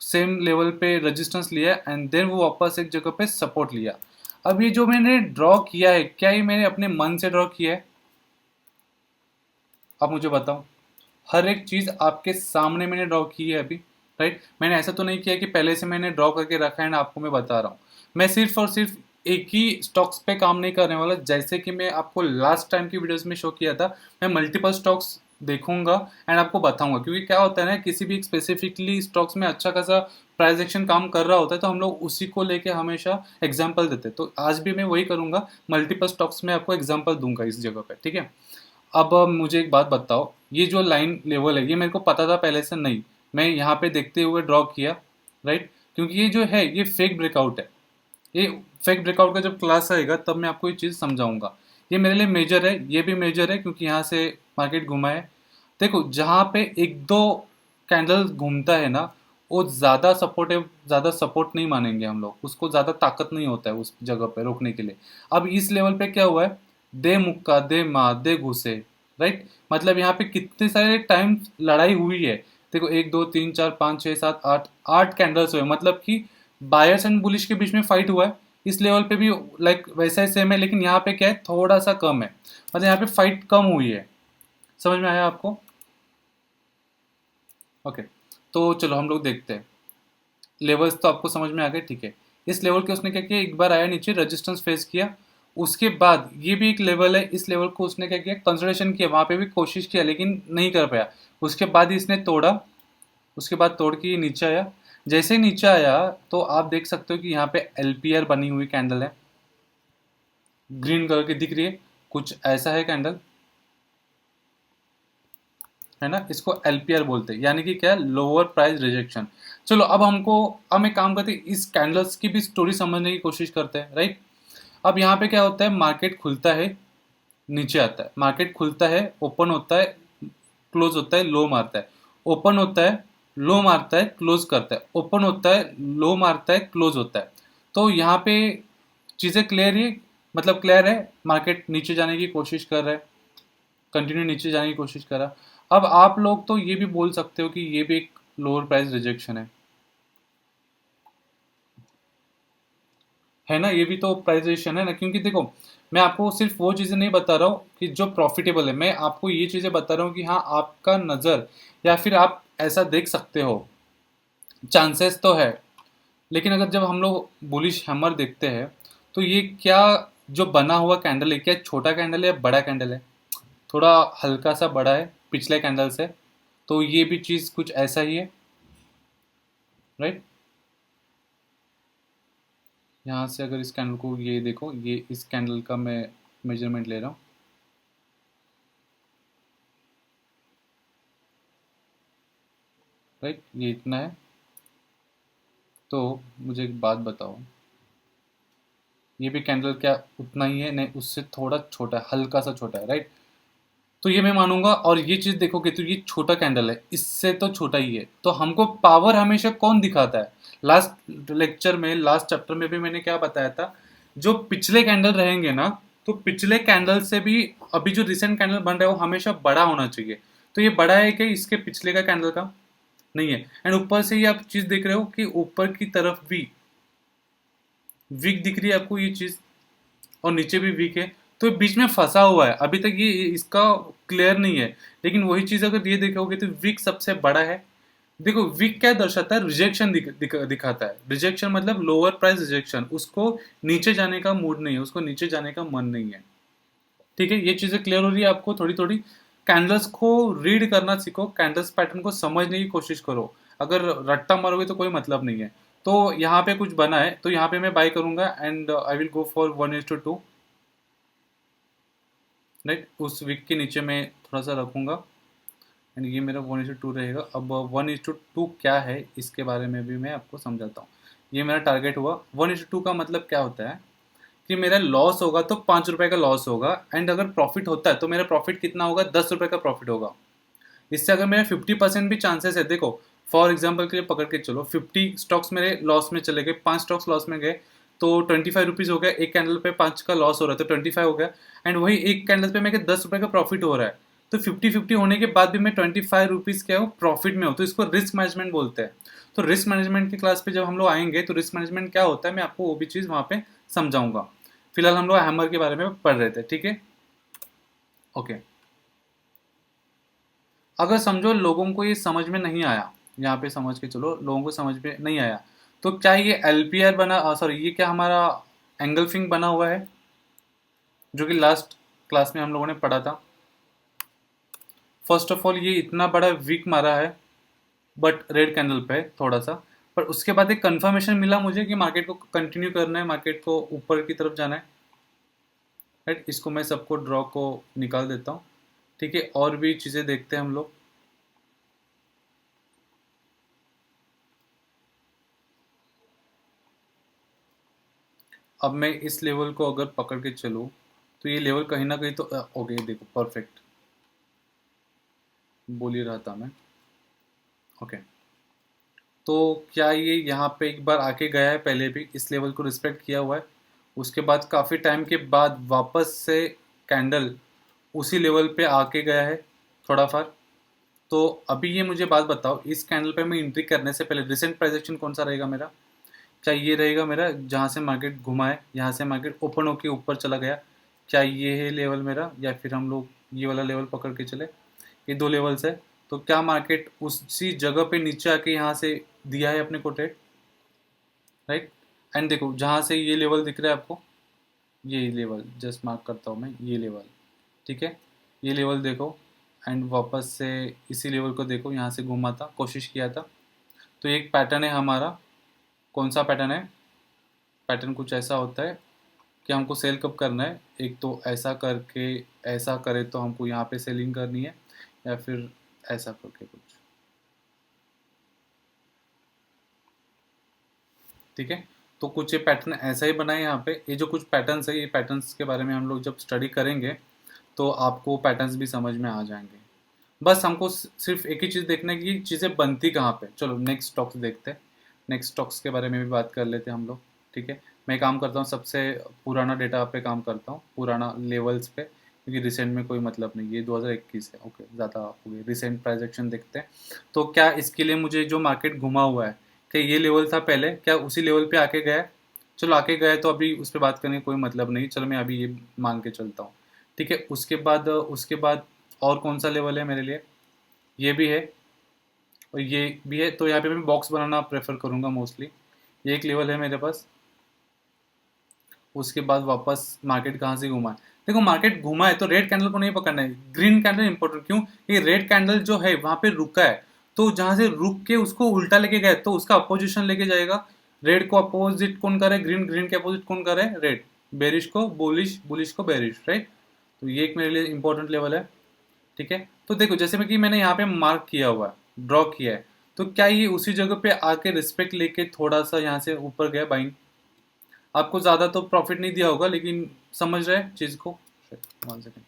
सेम लेवल पे रेजिस्टेंस लिया, एंड देन वो वापस एक जगह पे सपोर्ट लिया। अब ये जो मैंने ड्रॉ किया है, क्या ये मैंने अपने मन से ड्रॉ किया है? आप मुझे बताओ। हर एक चीज़ आपके सामने मैंने ड्रॉ की है अभी, राइट। मैंने ऐसा तो नहीं किया कि पहले से मैंने ड्रॉ करके रखा है ना, आपको मैं बता रहा हूँ। मैं सिर्फ और सिर्फ एक ही स्टॉक्स पे काम नहीं करने वाला। जैसे कि मैं आपको लास्ट टाइम की वीडियोस में शो किया था, मैं मल्टीपल स्टॉक्स देखूंगा एंड आपको बताऊंगा। क्योंकि क्या होता है ना, किसी भी स्पेसिफिकली स्टॉक्स में अच्छा खासा प्राइस एक्शन काम कर रहा होता है, तो हम लोग उसी को लेके हमेशा एग्जाम्पल देते हैं। तो आज भी मैं वही करूंगा, मल्टीपल स्टॉक्स में आपको एग्जाम्पल दूंगा इस जगह पे। ठीक है, अब मुझे एक बात बताओ, ये जो लाइन लेवल है, ये मेरे को पता था पहले से नहीं, मैं यहाँ पे देखते हुए ड्रॉ किया, राइट। क्योंकि ये जो है ये फेक ब्रेकआउट है। ये फेक ब्रेकआउट का जब क्लास आएगा तब मैं आपको ये चीज़ समझाऊंगा। ये मेरे लिए मेजर है, ये भी मेजर है, क्योंकि यहाँ से मार्केट घुमा है। देखो, जहाँ पे एक दो कैंडल घूमता है ना, वो ज़्यादा सपोर्टिव, ज़्यादा सपोर्ट नहीं मानेंगे हम लोग उसको, ज़्यादा ताकत नहीं होता है उस जगह पे रोकने के लिए। अब इस लेवल पे क्या हुआ है, दे मुक्का दे मार दे घुसे, राइट। मतलब यहाँ पे कितने सारे टाइम लड़ाई हुई है। देखो, 1 2 3 4 5 6 7 8, 8 कैंडल्स हुए, मतलब कि बायर्स एंड बुलिश के बीच में फाइट हुआ है। इस लेवल पे भी लाइक वैसा ही सेम है, लेकिन यहाँ पे क्या है, थोड़ा सा कम है। मतलब यहाँ पे फाइट कम हुई है। समझ में आया आपको? ओके, तो चलो हम लोग देखते हैं। लेवल्स तो आपको समझ में आ गए, ठीक है। इस लेवल के उसने क्या किया, एक बार आया नीचे, रेजिस्टेंस फेस किया। उसके बाद ये भी एक लेवल है, इस लेवल को उसने क्या किया, कंसोलिडेशन किया, वहां पे भी कोशिश किया लेकिन नहीं कर पाया। उसके बाद ही इसने तोड़ा, उसके बाद तोड़ के ये नीचे आया। जैसे ही नीचे आया तो आप देख सकते हो कि यहाँ पे एलपीआर बनी हुई कैंडल है, ग्रीन कलर की दिख रही है, कुछ ऐसा है कैंडल, है ना। इसको एलपीआर बोलते हैं, यानी कि क्या है, लोअर प्राइस रिजेक्शन। चलो अब हमको, हम एक काम करते हैं, इस कैंडल्स की भी स्टोरी समझने की कोशिश करते हैं, राइट। अब यहाँ पे क्या होता है, मार्केट खुलता है, नीचे आता है, मार्केट खुलता है, ओपन होता है, क्लोज होता है, लो मारता है, ओपन होता है, लो मारता है, क्लोज करता है, ओपन होता है, लो मारता है, क्लोज होता है। तो यहाँ पे चीज़ें क्लियर ही, मतलब क्लियर है, मार्केट नीचे जाने की कोशिश कर रहा है, कंटिन्यू नीचे जाने की कोशिश कर रहा है। अब आप लोग तो ये भी बोल सकते हो कि ये भी एक लोअर प्राइस रिजेक्शन है ना। ये भी तो प्राइजेशन है ना, क्योंकि देखो, मैं आपको सिर्फ वो चीज़ें नहीं बता रहा हूँ कि जो प्रॉफिटेबल है, मैं आपको ये चीज़ें बता रहा हूँ कि हाँ, आपका नज़र, या फिर आप ऐसा देख सकते हो, चांसेस तो है। लेकिन अगर जब हम लोग बुलिश हैमर देखते हैं, तो ये क्या, जो बना हुआ कैंडल है, क्या छोटा कैंडल है या बड़ा कैंडल है? थोड़ा हल्का सा बड़ा है पिछले कैंडल से। तो ये भी चीज़ कुछ ऐसा ही है, राइट। यहाँ से अगर इस कैंडल को, ये देखो, ये इस कैंडल का मैं मेजरमेंट ले रहा हूँ, राइट, ये इतना है। तो मुझे एक बात बताओ, ये भी कैंडल क्या उतना ही है? नहीं, उससे थोड़ा छोटा है, हल्का सा छोटा है, राइट। तो ये मैं मानूंगा। और ये चीज़ देखोगे तो ये छोटा कैंडल है, इससे तो छोटा ही है। तो हमको पावर हमेशा कौन दिखाता है? लास्ट लेक्चर में, लास्ट चैप्टर में भी मैंने क्या बताया था, जो पिछले कैंडल रहेंगे ना, तो पिछले कैंडल से भी अभी जो रिसेंट कैंडल बन रहा है वो हमेशा बड़ा होना चाहिए। तो ये बड़ा है कि इसके पिछले का कैंडल का नहीं है। एंड ऊपर से ये आप चीज देख रहे हो कि ऊपर की तरफ भी वीक दिख रही है आपको ये चीज, और नीचे भी वीक है। तो ये बीच में फंसा हुआ है, अभी तक ये इसका क्लियर नहीं है। लेकिन वही चीज अगर ये देखोगे तो वीक सबसे बड़ा है। देखो वीक क्या दर्शाता है, रिजेक्शन दिखाता है। रिजेक्शन मतलब लोअर प्राइस रिजेक्शन, उसको नीचे जाने का मूड नहीं है, उसको नीचे जाने का मन नहीं है। ठीक है, ये चीजें क्लियर हो रही है आपको थोड़ी थोड़ी। कैंडल्स को रीड करना सीखो, कैंडल्स पैटर्न को समझने की कोशिश करो। अगर रट्टा मारोगे तो कोई मतलब नहीं है। तो यहाँ पे कुछ बना है तो यहाँ पे मैं बाय करूंगा and I will go for 1:2। Right, उस वीक के नीचे मैं थोड़ा सा रखूंगा एंड ये मेरा 1:2 रहेगा। अब 1:2 क्या है इसके बारे में भी मैं आपको समझाता हूँ। ये मेरा टारगेट हुआ। 1:2 का मतलब क्या होता है कि मेरा लॉस होगा तो 5 रुपए का लॉस होगा, एंड अगर प्रॉफिट होता है तो मेरा प्रॉफिट कितना होगा, 10 रुपए का प्रॉफिट होगा। इससे अगर मेरा 50% भी चांसेस है, देखो फॉर एग्जाम्पल के लिए पकड़ के चलो, 50 स्टॉक्स मेरे लॉस में चले गए, 5 स्टॉक्स लॉस में गए, तो 25 रुपीज हो गया। एक कैंडल पे 5 का लॉस हो रहा है तो 25 हो गया। एंड वही एक कैंडल पे मेरे 10 रुपए का प्रॉफिट हो रहा है। तो 50-50 होने के बाद भी मैं 25 रुपीज क्या हूँ, प्रॉफिट में हो। तो इसको रिस्क मैनेजमेंट बोलते हैं। तो रिस्क मैनेजमेंट की क्लास पे जब हम लोग आएंगे तो रिस्क मैनेजमेंट क्या होता है मैं आपको वो भी चीज़ वहाँ पे समझाऊंगा। फिलहाल हम लोग हैमर के बारे में पढ़ रहे थे, ठीक है। ओके, अगर समझो लोगों को ये समझ में नहीं आया, यहाँ पे समझ के चलो लोगों को समझ में नहीं आया, तो क्या ये एलपीआर बना, सॉरी ये क्या हमारा एंगल्फिंग बना हुआ है जो कि लास्ट क्लास में हम लोगों ने पढ़ा था। फर्स्ट ऑफ ऑल ये इतना बड़ा वीक मारा है बट रेड कैंडल पे थोड़ा सा, पर उसके बाद एक कंफर्मेशन मिला मुझे कि मार्केट को कंटिन्यू करना है, मार्केट को ऊपर की तरफ जाना है। राइट, इसको मैं सबको ड्रॉ को निकाल देता हूँ। ठीक है, और भी चीज़ें देखते हैं हम लोग। अब मैं इस लेवल को अगर पकड़ के चलूँ तो ये लेवल कहीं ना कहीं तो ओके, देखो परफेक्ट बोल ही रहा था मैं। ओके, तो क्या ये यहाँ पे एक बार आके गया है, पहले भी इस लेवल को रिस्पेक्ट किया हुआ है, उसके बाद काफ़ी टाइम के बाद वापस से कैंडल उसी लेवल पे आके गया है थोड़ा फार। तो अभी ये मुझे बात बताओ, इस कैंडल पे मैं एंट्री करने से पहले रिसेंट प्राइस एक्शन कौन सा रहेगा मेरा? क्या ये रहेगा मेरा जहाँ से मार्केट घुमा है, यहाँ से मार्केट ओपन होके ऊपर चला गया, क्या ये है लेवल मेरा, या फिर हम लोग ये वाला लेवल पकड़ के चले? ये दो लेवल्स है। तो क्या मार्केट उसी जगह पे नीचे आके यहाँ से दिया है अपने को ट्रेड? राइट, एंड देखो जहाँ से ये लेवल दिख रहा है आपको, ये लेवल जस्ट मार्क करता हूँ मैं, ये लेवल, ठीक है। ये लेवल देखो एंड वापस से इसी लेवल को देखो, यहाँ से घुमा था, कोशिश किया था। तो ये एक पैटर्न है हमारा। कौन सा पैटर्न है? पैटर्न कुछ ऐसा होता है कि हमको सेल कब करना है, एक तो ऐसा करके, ऐसा करे तो हमको यहाँ पे सेलिंग करनी है, या फिर ऐसा करके कुछ, ठीक है। तो कुछ ये पैटर्न ऐसा ही बना है यहाँ पे। ये जो कुछ पैटर्न्स है, ये पैटर्न्स के बारे में हम लोग जब स्टडी करेंगे तो आपको पैटर्न्स भी समझ में आ जाएंगे। बस हमको सिर्फ एक ही चीज़ देखना है कि ये चीज़ें बनती कहाँ पे। चलो नेक्स्ट स्टॉक्स देखते हैं, नेक्स्ट स्टॉक्स के बारे में भी बात कर लेते हैं हम लोग, ठीक है। मैं काम करता हूँ सबसे पुराना डेटा पे काम करता हूँ, पुराना लेवल्स पे, क्योंकि रिसेंट में कोई मतलब नहीं, ये 2021 है। ओके, ज़्यादा हो गई, रिसेंट प्राइस एक्शन देखते हैं। तो क्या इसके लिए मुझे जो मार्केट घुमा हुआ है, क्या ये लेवल था पहले, क्या उसी लेवल पे आके गया है? चलो आके गए तो अभी उस पर बात करने का कोई मतलब नहीं, चलो मैं अभी ये मान के चलता हूँ, ठीक है। उसके बाद और कौन सा लेवल है मेरे लिए? ये भी है और ये भी है। तो यहाँ पे मैं बॉक्स बनाना प्रेफर करूँगा मोस्टली। ये एक लेवल है मेरे पास। उसके बाद वापस मार्केट कहाँ से घुमा है? देखो मार्केट घुमा है तो रेड कैंडल को नहीं पकड़ना है, ग्रीन कैंडल इंपॉर्टेंट। क्यों? ये रेड कैंडल जो है वहां पे रुका है, तो जहां से रुक के उसको उल्टा लेके गए तो उसका अपोजिशन लेके जाएगा। रेड को अपोजिट कौन करे? ग्रीन। ग्रीन के अपोजिट कौन करे? रेड। बेरिश को बुलिश, बुलिश को बेरिश, राइट। तो ये एक मेरे लिए इंपॉर्टेंट लेवल है, ठीक है। तो देखो जैसे मैं कि मैंने यहाँ पे मार्क किया हुआ है, ड्रॉ किया है, तो क्या ये उसी जगह पे आके रिस्पेक्ट लेके थोड़ा सा यहाँ से ऊपर गया बाइंग? आपको ज़्यादा तो प्रॉफिट नहीं दिया होगा लेकिन समझ रहे हैं चीज़ को? 1 सेकेंड,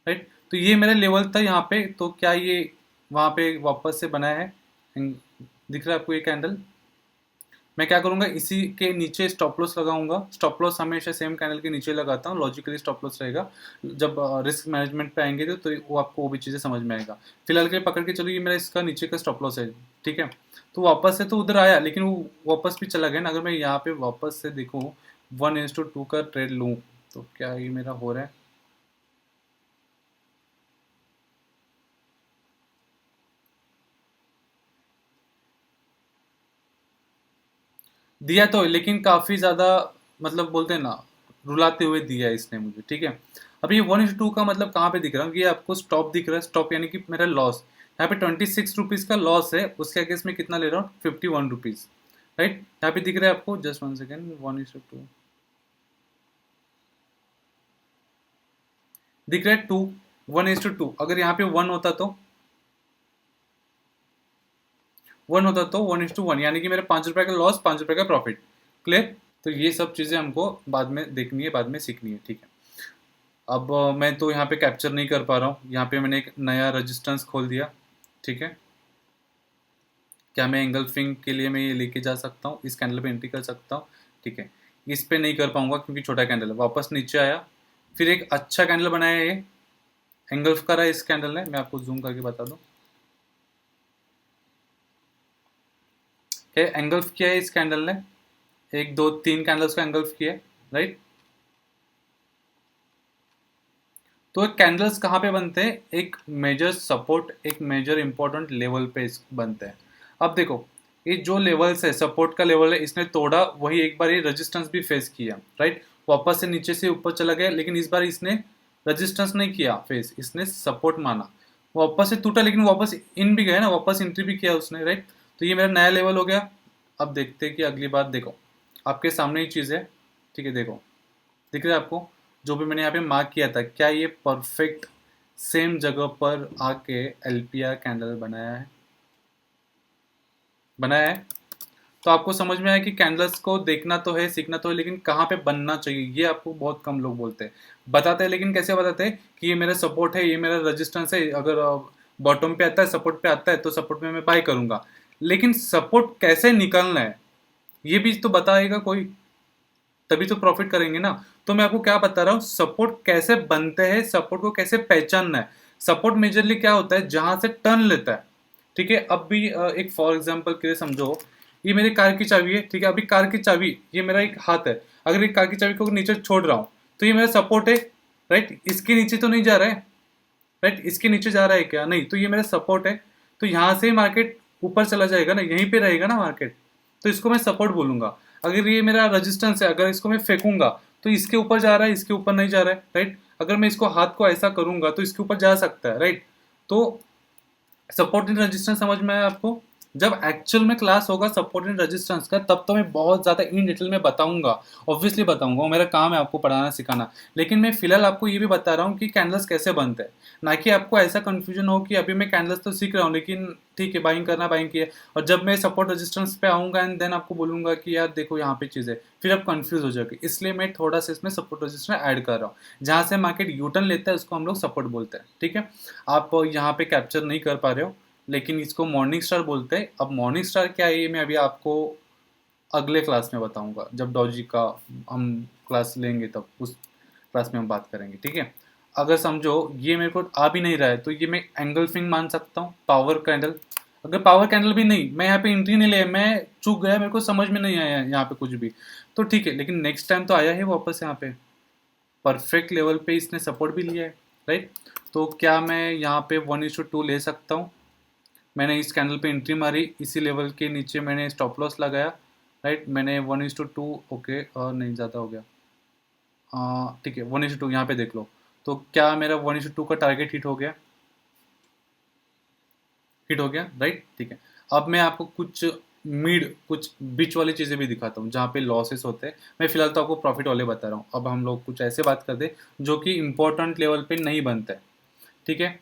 राइट। तो ये मेरा लेवल था यहाँ पे, तो क्या ये वहाँ पे वापस से बनाया है? दिख रहा है आपको ये कैंडल? मैं क्या करूंगा, इसी के नीचे स्टॉप लॉस लगाऊंगा। स्टॉप लॉस हमेशा सेम कैंडल के नीचे लगाता हूँ, लॉजिकली स्टॉप लॉस रहेगा। जब रिस्क मैनेजमेंट पे आएंगे तो वो आपको वो भी चीज़ें समझ में आएगा। फिलहाल के लिए पकड़ के चलो, ये मेरा इसका नीचे का स्टॉप लॉस है, ठीक है। तो वापस से तो उधर आया, लेकिन वो वापस भी चला गया ना। अगर मैं यहाँ पे वापस से देखूँ 1:2 का ट्रेड लूँ, तो क्या ये मेरा हो रहा है? दिया तो, लेकिन काफ़ी ज़्यादा, मतलब बोलते हैं ना, रुलाते हुए दिया है इसने मुझे, ठीक है। अब ये 1:2 का मतलब कहाँ पे दिख रहा है? ये आपको स्टॉप दिख रहा है, स्टॉप यानी कि मेरा लॉस। यहाँ पे 26 रुपीज़ का लॉस है, उसके अगेंस्ट में कितना ले रहा हूँ? 51 रुपीज़, राइट। यहाँ पे दिख रहा है आपको, जस्ट 1 सेकेंड, 1:2 दिख रहा है 2, 1:2। अगर यहाँ पे 1 होता तो 1:1, यानी कि मेरे 5 रुपए का लॉस, 5 रुपए का प्रॉफिट। क्लियर? तो ये सब चीज़ें हमको बाद में देखनी है, बाद में सीखनी है, ठीक है। अब मैं तो यहाँ पे कैप्चर नहीं कर पा रहा हूँ। यहाँ पे मैंने एक नया रजिस्टेंस खोल दिया, ठीक है। क्या मैं एंगल्फिंग के लिए मैं ये लेके जा सकता हूँ, इस कैंडल पे एंट्री कर सकता हूँ, ठीक है। इस पे नहीं कर पाऊंगा क्योंकि छोटा कैंडल है। वापस नीचे आया, फिर एक अच्छा कैंडल बनाया, ये एंगल्फ करा इस कैंडल ने। मैं आपको जूम करके बता दूँ, क्या एंगल्फ किया है इस कैंडल ने, 1 2 3 कैंडल्स को एंगल्फ किया है, राइट। तो कैंडल्स कहाँ पे बनते हैं? एक मेजर सपोर्ट, एक मेजर इंपॉर्टेंट लेवल पे बनते हैं। अब देखो, ये जो लेवल्स है, सपोर्ट का लेवल है, इसने तोड़ा, वही एक बार ये रेजिस्टेंस भी फेस किया, राइट। वापस से नीचे से ऊपर चला गया, लेकिन इस बार इसने रेजिस्टेंस नहीं किया फेस, इसने सपोर्ट माना। वापस से टूटा, लेकिन वापस इन भी गया ना, वापस एंट्री भी किया उसने, राइट। तो ये मेरा नया लेवल हो गया। अब देखते हैं कि अगली बार, देखो आपके सामने ही चीज़ है, ठीक है। देखो, दिख रहा है आपको? जो भी मैंने यहाँ पे मार्क किया था, क्या ये परफेक्ट सेम जगह पर आके एलपीआर कैंडल बनाया है? बनाया है। तो आपको समझ में आया कि कैंडल्स को देखना तो है, सीखना तो है, लेकिन कहाँ पे बनना चाहिए ये आपको बहुत कम लोग बोलते हैं। बताते हैं, लेकिन कैसे बताते हैं कि ये मेरा सपोर्ट है, ये मेरा रेजिस्टेंस है, अगर बॉटम पे आता है, सपोर्ट पे आता है, तो सपोर्ट में मैं बाय करूंगा। लेकिन सपोर्ट कैसे निकलना है ये भी तो बताएगा कोई, तभी तो प्रॉफिट करेंगे ना। तो मैं आपको क्या बता रहा हूँ, सपोर्ट कैसे बनते हैं, सपोर्ट को कैसे पहचानना है। सपोर्ट मेजरली क्या होता है? जहां से टर्न लेता है, ठीक है। अब भी एक फॉर एग्जांपल के लिए समझो, ये मेरी कार की चाबी है, ठीक है। अभी कार की चाबी, ये मेरा एक हाथ है। अगर एक कार की चाबी को नीचे छोड़ रहा हूँ, तो ये मेरा सपोर्ट है, राइट। इसके नीचे तो नहीं जा रहा है, राइट। इसके नीचे जा रहा है क्या? नहीं। तो ये मेरा सपोर्ट है। तो यहाँ से मार्केट ऊपर चला जाएगा ना, यहीं पे रहेगा ना मार्केट, तो इसको मैं सपोर्ट बोलूंगा। अगर ये मेरा रेजिस्टेंस है, अगर इसको मैं फेंकूंगा तो इसके ऊपर जा रहा है, इसके ऊपर नहीं जा रहा है, राइट। अगर मैं इसको हाथ को ऐसा करूंगा तो इसके ऊपर जा सकता है, राइट। तो सपोर्ट एंड रेजिस्टेंस समझ में आया आपको? जब एक्चुअल में क्लास होगा सपोर्ट एंड रेजिस्टेंस का, तब तो मैं बहुत ज़्यादा इन डिटेल में बताऊंगा, ऑब्वियसली बताऊंगा, वो मेरा काम है आपको पढ़ाना सिखाना। लेकिन मैं फिलहाल आपको ये भी बता रहा हूँ कि कैंडल्स कैसे बनते हैं, ना कि आपको ऐसा कंफ्यूजन हो कि अभी मैं कैंडल्स तो सीख रहा हूँ, लेकिन ठीक है बाइंग करना, बाइंग किया, और जब मैं सपोर्ट रेजिस्टेंस पे आऊंगा एंड देन आपको बोलूंगा कि यार देखो यहाँ पे चीज़ है, फिर आप कंफ्यूज हो जाओगे। इसलिए मैं थोड़ा सा इसमें सपोर्ट रेजिस्टेंस ऐड कर रहा हूँ। जहाँ से मार्केट यूटर्न लेता है उसको हम लोग सपोर्ट बोलते हैं, ठीक है। आप यहाँ पे कैप्चर नहीं कर पा रहे हो, लेकिन इसको मॉर्निंग स्टार बोलते हैं। अब मॉर्निंग स्टार क्या है ये मैं अभी आपको अगले क्लास में बताऊंगा, जब डॉजी का हम क्लास लेंगे तब उस क्लास में हम बात करेंगे, ठीक है। अगर समझो ये मेरे को आ भी नहीं रहा है, तो ये मैं एंगल्फिंग मान सकता हूँ, पावर कैंडल। अगर पावर कैंडल भी नहीं, मैं यहाँ पे एंट्री नहीं लिया, मैं चूक गया, मेरे को समझ में नहीं आया यहाँ पे कुछ भी, तो ठीक है। लेकिन नेक्स्ट टाइम तो आया है वापस, यहाँ पे परफेक्ट लेवल पे इसने सपोर्ट भी लिया है, राइट। तो क्या मैं यहाँ पे 1:2 ले सकता हूँ? मैंने इस कैंडल पे एंट्री मारी, इसी लेवल के नीचे मैंने स्टॉप लॉस लगाया, राइट। मैंने 1:2, ओके, और नहीं ज़्यादा हो गया, ठीक है 1:2 यहाँ पे देख लो। तो क्या मेरा 1:2 का टारगेट हिट हो गया? हिट हो गया, राइट, ठीक है। अब मैं आपको कुछ मिड, कुछ बीच वाली चीज़ें भी दिखाता हूँ जहाँ पे लॉसेस होते हैं। मैं फिलहाल तो आपको प्रॉफिट वाले बता रहा हूँ। अब हम लोग कुछ ऐसे बात करते हैं जो कि इंपॉर्टेंट लेवल पे नहीं बनता है, ठीक है।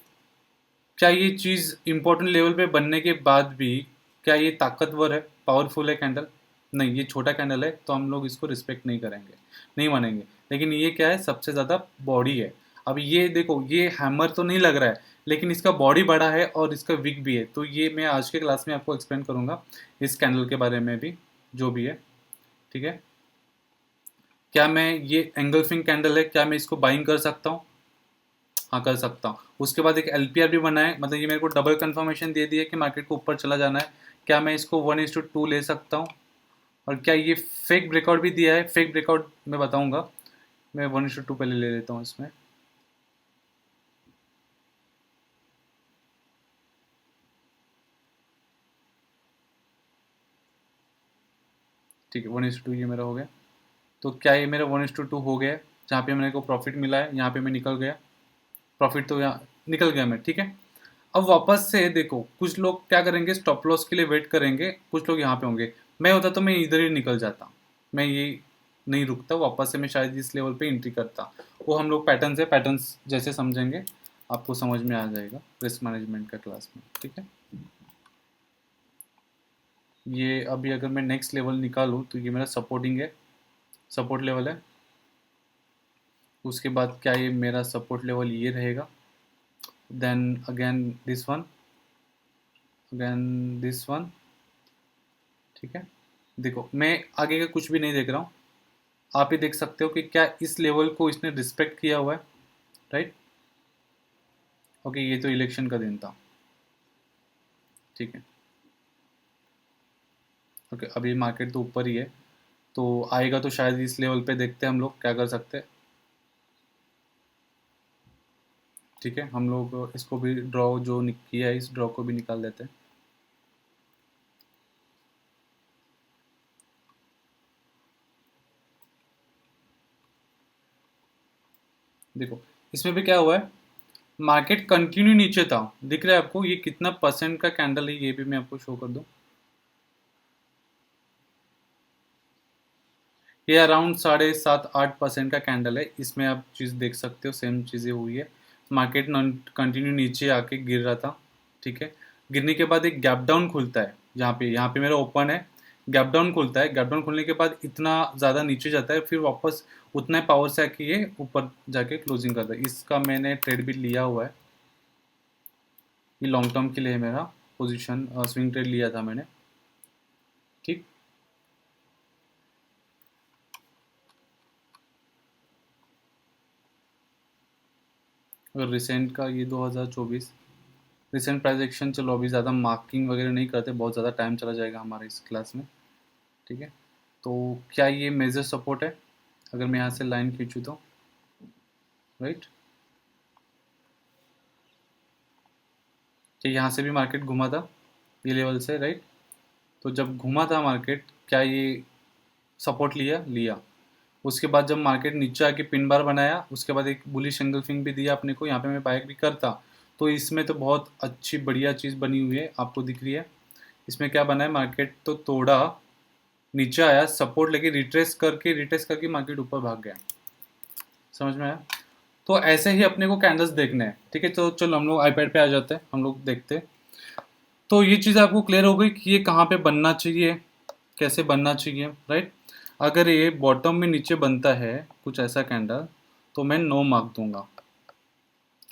क्या ये चीज़ इम्पोर्टेंट लेवल पे बनने के बाद भी, क्या ये ताकतवर है, पावरफुल है कैंडल? नहीं, ये छोटा कैंडल है, तो हम लोग इसको रिस्पेक्ट नहीं करेंगे, नहीं मानेंगे। लेकिन ये क्या है, सबसे ज़्यादा बॉडी है। अब ये देखो, ये हैमर तो नहीं लग रहा है, लेकिन इसका बॉडी बड़ा है और इसका विक भी है। तो ये मैं आज के क्लास में आपको एक्सप्लेन करूँगा इस कैंडल के बारे में भी, जो भी है, ठीक है। क्या मैं ये एंगल्फिंग कैंडल है, क्या मैं इसको बाइंग कर सकता हूँ? हाँ, कर सकता हूँ। उसके बाद एक एलपीआर भी बना है, मतलब ये मेरे को डबल कंफर्मेशन दे दी है कि मार्केट को ऊपर चला जाना है। क्या मैं इसको 1:2 ले सकता हूँ? और क्या ये फेक ब्रेकआउट भी दिया है? फेक ब्रेकआउट मैं बताऊंगा। मैं 1:2 पहले ले लेता हूँ इसमें। ठीक है, 1:2 ये मेरा हो गया। तो क्या ये मेरा 1:2 हो गया? जहाँ पे मेरे को प्रॉफिट मिला है, यहाँ पे मैं निकल गया। प्रॉफिट तो यहाँ निकल गया मैं, ठीक है। अब वापस से देखो, कुछ लोग क्या करेंगे, स्टॉप लॉस के लिए वेट करेंगे, कुछ लोग यहाँ पे होंगे। मैं होता तो मैं इधर ही निकल जाता, मैं ये नहीं रुकता, वापस से मैं शायद इस लेवल पे एंट्री करता। वो हम लोग पैटर्न से पैटर्न्स जैसे समझेंगे, आपको समझ में आ जाएगा रिस्क मैनेजमेंट का क्लास में, ठीक है। ये अभी अगर मैं नेक्स्ट लेवल निकालूँ तो ये मेरा सपोर्टिंग है, सपोर्ट लेवल है। उसके बाद क्या ये मेरा सपोर्ट लेवल ये रहेगा, then again this one, again this one, ठीक है। देखो मैं आगे का कुछ भी नहीं देख रहा हूँ, आप ही देख सकते हो कि क्या इस लेवल को इसने रिस्पेक्ट किया हुआ है, राइट। ओके, ये तो इलेक्शन का दिन था, ठीक है। ओके, अभी मार्केट तो ऊपर ही है, तो आएगा तो शायद इस लेवल पे, देखते हैं हम लोग क्या कर सकते हैं, ठीक है। हम लोग इसको भी ड्रॉ जो किया है, इस ड्रॉ को भी निकाल देते हैं। देखो इसमें भी क्या हुआ है, मार्केट कंटिन्यू नीचे था, दिख रहा है आपको ये कितना परसेंट का कैंडल है, ये भी मैं आपको शो कर दूं। ये अराउंड 7.5-8% का कैंडल है, इसमें आप चीज़ देख सकते हो, सेम चीज़ें हुई है। मार्केट कंटिन्यू नीचे आके गिर रहा था, ठीक है। गिरने के बाद एक गैप डाउन खुलता है, यहाँ पे मेरा ओपन है, गैप डाउन खुलता है। गैप डाउन खुलने के बाद इतना ज़्यादा नीचे जाता है, फिर वापस उतना पावर से आके ये ऊपर जाके क्लोजिंग करता है। इसका मैंने ट्रेड भी लिया हुआ है, ये लॉन्ग टर्म के लिए है मेरा पोजीशन, स्विंग ट्रेड लिया था मैंने, ठीक। और रिसेंट का ये 2024 रिसेंट प्राइस एक्शन, चलो अभी ज़्यादा मार्किंग वगैरह नहीं करते, बहुत ज़्यादा टाइम चला जाएगा हमारे इस क्लास में, ठीक है। तो क्या ये मेजर सपोर्ट है, अगर मैं यहाँ से लाइन खींचूँ तो, राइट। कि यहाँ से भी मार्केट घुमा था ये लेवल से, राइट। तो जब घुमा था मार्केट, क्या ये सपोर्ट लिया लिया। उसके बाद जब मार्केट नीचे आके पिन बार बनाया, उसके बाद एक बुलिश एंगल्फिंग भी दिया अपने को, यहाँ पे मैं बाय भी करता। तो इसमें तो बहुत अच्छी बढ़िया चीज़ बनी हुई है, आपको दिख रही है। इसमें क्या बना है, मार्केट तो तोड़ा, नीचे आया, सपोर्ट लेके रिट्रेस करके मार्केट ऊपर भाग गया, समझ में आया। तो ऐसे ही अपने को कैंडल्स देखने हैं, ठीक है। तो चलो हम लोग आईपैड पे आ जाते हैं, हम लोग देखते हैं। तो ये चीज़ आपको क्लियर हो गई कि ये कहाँ पे बनना चाहिए, कैसे बनना चाहिए, राइट। अगर ये बॉटम में नीचे बनता है कुछ ऐसा कैंडल, तो मैं नो मार्क दूंगा।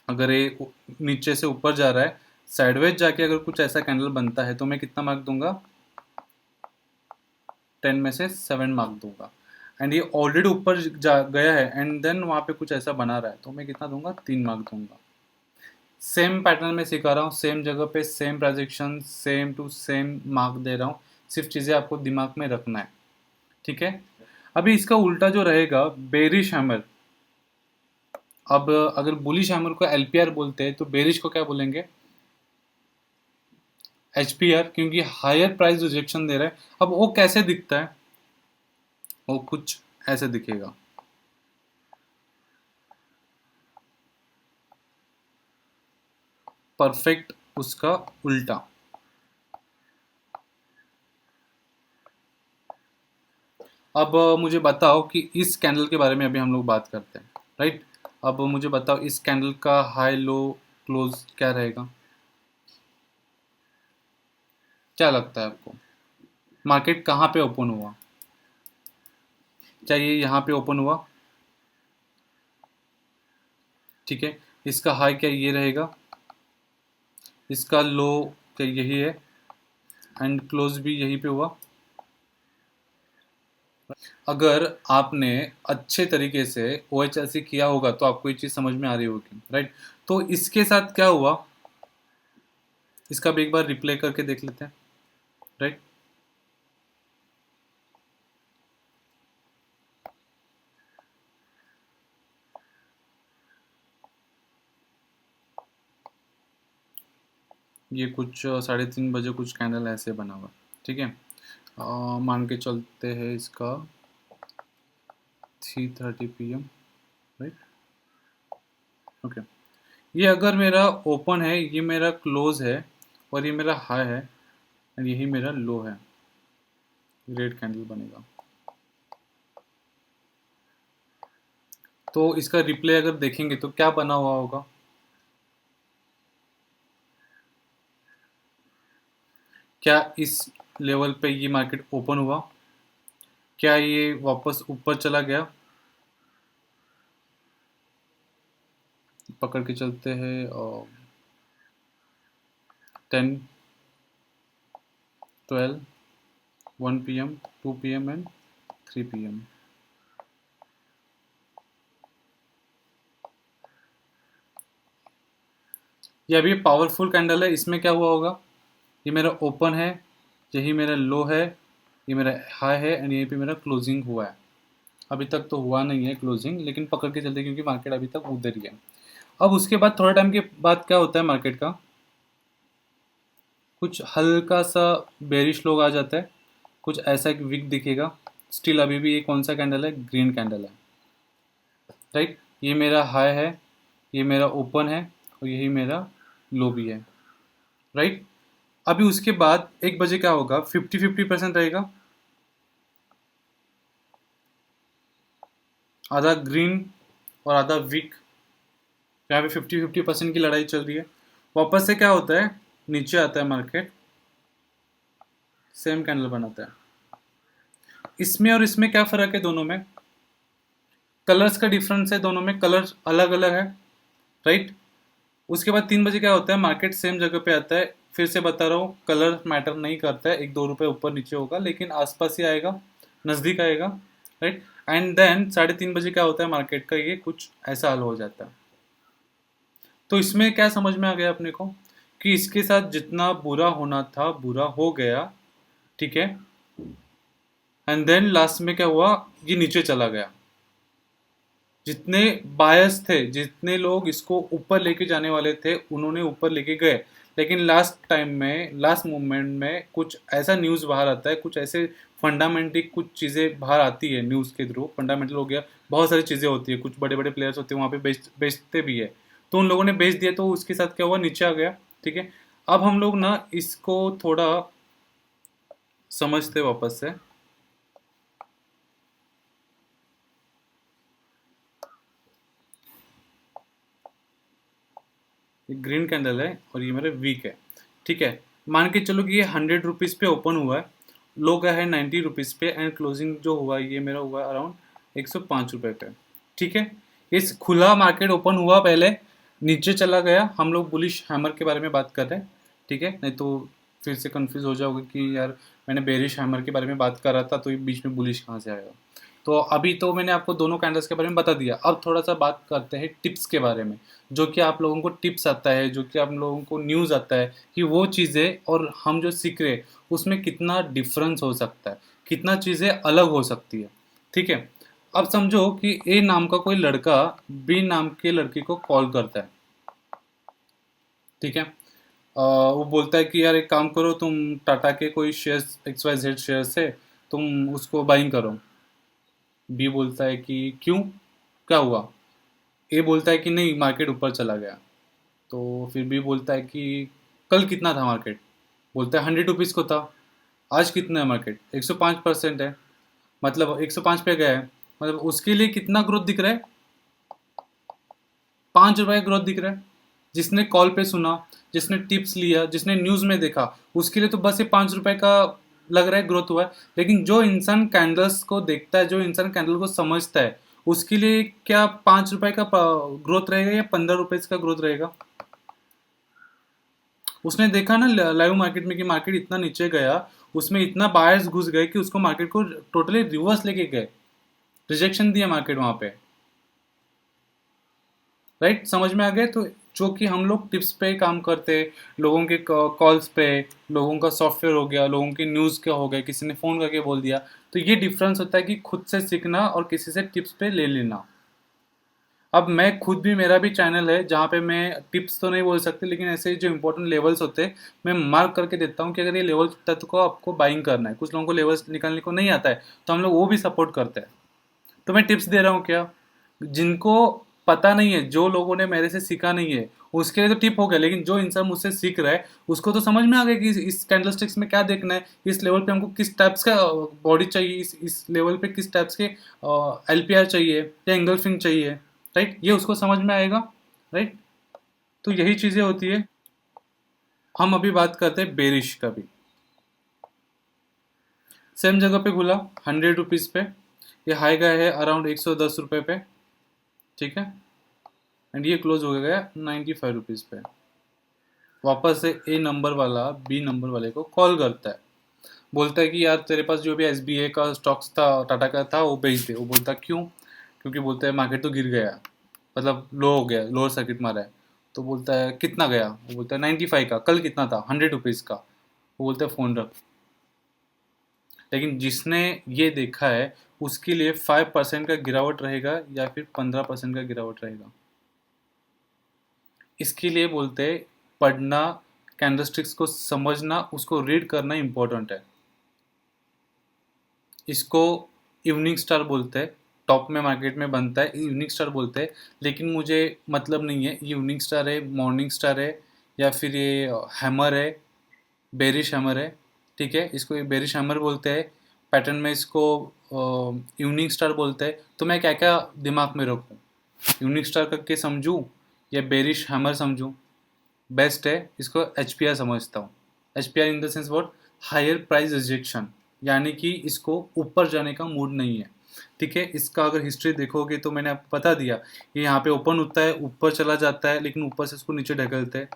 अगर ये नीचे से ऊपर जा रहा है, साइडवेज जाके अगर कुछ ऐसा कैंडल बनता है, तो मैं कितना मार्क दूंगा, 10 में से 7 मार्क दूंगा। एंड ये ऑलरेडी ऊपर जा गया है, एंड देन वहाँ पे कुछ ऐसा बना रहा है, तो मैं कितना दूंगा, 3 मार्क दूंगा। सेम पैटर्न में सिखा रहा हूँ, सेम जगह पे same projection, same to same mark दे रहा हूँ, सिर्फ चीज़ें आपको दिमाग में रखना है, ठीक है। अभी इसका उल्टा जो रहेगा, बेरिश हैमर। अब अगर बुलिश हैमर को एलपीआर बोलते हैं, तो बेरिश को क्या बोलेंगे, एचपीआर, क्योंकि हायर प्राइस रिजेक्शन दे रहा है। अब वो कैसे दिखता है, वो कुछ ऐसे दिखेगा, परफेक्ट उसका उल्टा। अब मुझे बताओ कि इस कैंडल के बारे में अभी हम लोग बात करते हैं, राइट। अब मुझे बताओ इस कैंडल का हाई लो क्लोज क्या रहेगा, क्या लगता है आपको, मार्केट कहाँ पे ओपन हुआ, क्या ये यहाँ पे ओपन हुआ, ठीक है। इसका हाई क्या ये रहेगा, इसका लो क्या यही है, एंड क्लोज भी यहीं पे हुआ, अगर आपने अच्छे तरीके से OHLC किया होगा तो आपको ये चीज़ समझ में आ रही होगी, राइट। तो इसके साथ क्या हुआ, इसका भी एक बार रिप्ले करके देख लेते हैं, राइट। ये कुछ 3:30 बजे कुछ कैंडल ऐसे बना हुआ, ठीक है। मान के चलते हैं इसका 3:30 PM, राइट। ओके, ये अगर मेरा ओपन है, ये मेरा क्लोज है, और ये मेरा हाई है, और यही मेरा लो है, रेड कैंडल बनेगा। तो इसका रिप्ले अगर देखेंगे तो क्या बना हुआ होगा, क्या इस लेवल पे ये मार्केट ओपन हुआ, क्या ये वापस ऊपर चला गया, पकड़ के चलते हैं 10, 12, 1 PM, 2 PM एंड 3 PM। ये अभी पावरफुल कैंडल है, इसमें क्या हुआ होगा, ये मेरा ओपन है, यही मेरा लो है, ये मेरा हाई है, एंड यहीं पे मेरा क्लोजिंग हुआ है। अभी तक तो हुआ नहीं है क्लोजिंग, लेकिन पकड़ के चलते क्योंकि मार्केट अभी तक उधर ही है। अब उसके बाद थोड़ा टाइम के बाद क्या होता है मार्केट का, कुछ हल्का सा बेरिश लोग आ जाता है, कुछ ऐसा एक विक दिखेगा। स्टिल अभी भी ये कौन सा कैंडल है, ग्रीन कैंडल है, राइट। ये मेरा हाई है, ये मेरा ओपन है, और यही मेरा लो भी है, राइट। अभी उसके बाद 1 बजे क्या होगा, 50-50% रहेगा, आधा ग्रीन और आधा वीक। यहाँ पे 50-50% की लड़ाई चल रही है। वापस से क्या होता है, नीचे आता है मार्केट, सेम कैंडल बनाता है। इसमें और इसमें क्या फ़र्क है, दोनों में कलर्स का डिफरेंस है, दोनों में कलर अलग अलग है, राइट। उसके बाद 3 बजे क्या होता है, मार्केट सेम जगह पे आता है। फिर से बता रहा हूँ, कलर मैटर नहीं करता है, 1-2 रुपये ऊपर नीचे होगा, लेकिन आसपास ही आएगा, नज़दीक आएगा, राइट। एंड देन 3:30 बजे क्या होता है मार्केट का, ये कुछ ऐसा हाल हो जाता है। तो इसमें क्या समझ में आ गया अपने को, कि इसके साथ जितना बुरा होना था बुरा हो गया, ठीक है। एंड देन लास्ट में क्या हुआ, ये नीचे चला गया। जितने बायस थे, जितने लोग इसको ऊपर लेके जाने वाले थे, उन्होंने ऊपर लेके गए, लेकिन लास्ट टाइम में, लास्ट मोमेंट में कुछ ऐसा न्यूज़ बाहर आता है, कुछ ऐसे फंडामेंटली कुछ चीज़ें बाहर आती है न्यूज़ के थ्रू। फंडामेंटल हो गया, बहुत सारी चीज़ें होती है, कुछ बड़े बड़े प्लेयर्स होते हैं वहाँ पे बेचते भी है। तो उन लोगों ने बेच दिया, तो उसके साथ क्या हुआ, नीचे आ गया, ठीक है। अब हम लोग ना इसको थोड़ा समझते वापस से। ये ग्रीन कैंडल है और ये मेरा वीक है, ठीक है। मान के चलो कि ये 100 रुपीज़ पे ओपन हुआ है, लो गया है 90 रुपीज़ पे, एंड क्लोजिंग जो हुआ है ये मेरा हुआ है अराउंड 105 रुपये पे, ठीक है। इस खुला मार्केट ओपन हुआ, पहले नीचे चला गया। हम लोग बुलिश हैमर के बारे में बात कर रहे हैं, ठीक है, नहीं तो फिर से कंफ्यूज हो जाओगे कि यार मैंने बेरिश हैमर के बारे में बात कर रहा था, तो ये बीच में बुलिश कहाँ से आएगा। तो अभी तो मैंने आपको दोनों कैंडल्स के बारे में बता दिया। अब थोड़ा सा बात करते हैं टिप्स के बारे में, जो कि आप लोगों को टिप्स आता है, जो कि आप लोगों को न्यूज़ आता है, कि वो चीज़ें और हम जो सीख रहे हैं उसमें कितना डिफरेंस हो सकता है, कितना चीज़ें अलग हो सकती है, ठीक है। अब समझो कि ए नाम का कोई लड़का बी नाम के लड़की को कॉल करता है, ठीक है। वो बोलता है कि यार एक काम करो, तुम टाटा के कोई शेयर्स XYZ शेयर से तुम उसको बाइंग करो। बी बोलता है कि क्यों, क्या हुआ। ए बोलता है कि नहीं, मार्केट ऊपर चला गया। तो फिर बी बोलता है कि कल कितना था मार्केट, बोलता है 100 रुपीज़ को था। आज कितना है मार्केट, 105% है, मतलब 105 पे गया है। मतलब उसके लिए कितना ग्रोथ दिख रहा है, 5 रुपये ग्रोथ दिख रहा है। जिसने कॉल पे सुना, जिसने टिप्स लिया, जिसने न्यूज़ में देखा, उसके लिए तो बस ये 5 रुपये का लग रहा है ग्रोथ हुआ है। लेकिन जो इंसान कैंडल्स को देखता है, जो इंसान कैंडल को समझता है, उसके लिए क्या 5 रुपये का ग्रोथ रहेगा या 15 रुपये का ग्रोथ रहेगा। उसने देखा ना लाइव मार्केट में कि मार्केट इतना नीचे गया, उसमें इतना बायर्स घुस गए कि उसको मार्केट को टोटली रिवर्स लेके गए, रिजेक्शन दिया मार्केट वहां पे। राइट, समझ में आ गए? तो जो कि हम लोग टिप्स पे काम करते, लोगों के कॉल्स पे, लोगों का सॉफ्टवेयर हो गया, लोगों की न्यूज़ क्या हो गया, किसी ने फ़ोन करके बोल दिया, तो ये डिफरेंस होता है कि खुद से सीखना और किसी से टिप्स पे ले लेना। अब मैं खुद भी, मेरा भी चैनल है जहाँ पे मैं टिप्स तो नहीं बोल सकते, लेकिन ऐसे जो इंपॉर्टेंट लेवल्स होते हैं मैं मार्क करके देता हूँ कि अगर ये लेवल तक को आपको बाइंग करना है। कुछ लोगों को लेवल्स निकालने को नहीं आता है, तो हम लोग वो भी सपोर्ट करते हैं। तो मैं टिप्स दे रहा हूँ क्या, जिनको पता नहीं है, जो लोगों ने मेरे से सीखा नहीं है, उसके लिए तो टिप हो गया, लेकिन जो इंसान मुझसे सीख रहा है उसको तो समझ में आ गया कि इस कैंडलस्टिक्स में क्या देखना है, इस लेवल पे हमको किस टाइप्स का बॉडी चाहिए, इस लेवल पे किस टाइप्स के एलपीआर चाहिए या एंगल्फिंग चाहिए। राइट, ये उसको समझ में आएगा। राइट, तो यही चीज़ें होती है। हम अभी बात करते हैं बेरिश का भी। सेम जगह पे खुला 100 रुपीज़ पे, ये हाई गया है अराउंड 110 रुपये पे। ठीक है, एंड ये क्लोज हो गया 95 रुपीज़ पे। वापस से ए नंबर वाला बी नंबर वाले को कॉल करता है, बोलता है कि यार तेरे पास जो भी एसबीआई का स्टॉक्स था, टाटा का था, वो बेच दे। वो बोलता क्यों? क्योंकि बोलता है मार्केट तो गिर गया, मतलब लो हो गया, लोअर सर्किट मारा है। तो बोलता है कितना गया? वो बोलता है 95 का। कल कितना था? 100 रुपीज़ का। वो बोलता है फ़ोन रख। लेकिन जिसने ये देखा है उसके लिए 5% का गिरावट रहेगा या फिर 15% का गिरावट रहेगा। इसके लिए बोलते हैं पढ़ना, कैंडलस्टिक्स को समझना, उसको रीड करना इम्पोर्टेंट है। इसको इवनिंग स्टार बोलते हैं, टॉप में मार्केट में बनता है इवनिंग स्टार बोलते हैं। लेकिन मुझे मतलब नहीं है ये इवनिंग स्टार है, मॉर्निंग स्टार है, या फिर ये हैमर है, बेरिश हैमर है। ठीक है, इसको ये बेरिश हैमर बोलते हैं, पैटर्न में इसको इवनिंग स्टार बोलते हैं। तो मैं क्या क्या दिमाग में रखूँ, इवनिंग स्टार करके समझूँ या बेरिश हैमर समझूँ? बेस्ट है इसको एच पी आर समझता हूँ। H P R in the sense what, higher price rejection, यानी कि इसको ऊपर जाने का मूड नहीं है। ठीक है, इसका अगर हिस्ट्री देखोगे तो मैंने आपको बता दिया, ये यहाँ पे ओपन होता है, ऊपर चला जाता है, लेकिन ऊपर से इसको नीचे ढकेलते हैं,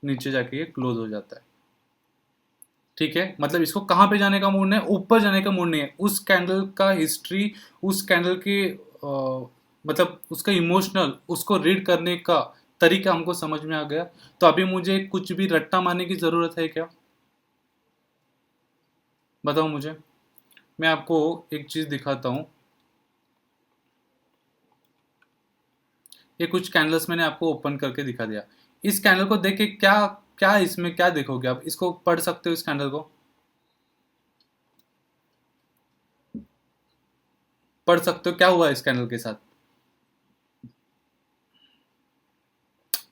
नीचे जाके ये क्लोज हो जाता है। ठीक है, मतलब इसको कहाँ पे जाने का मूड नहीं है, ऊपर जाने का मूड नहीं है। उस कैंडल का हिस्ट्री, उस कैंडल के मतलब उसका इमोशनल, उसको रीड करने का तरीका हमको समझ में आ गया। तो अभी मुझे कुछ भी रट्टा मारने की ज़रूरत है क्या? बताओ मुझे। मैं आपको एक चीज़ दिखाता हूँ। ये कुछ कैंडल्स मैंने आपको ओपन करके दिखा दिया। इस कैंडल को देख के क्या क्या इसमें क्या देखोगे आप? इसको पढ़ सकते हो इस कैंडल को? पढ़ सकते हो क्या हुआ इस कैंडल के साथ?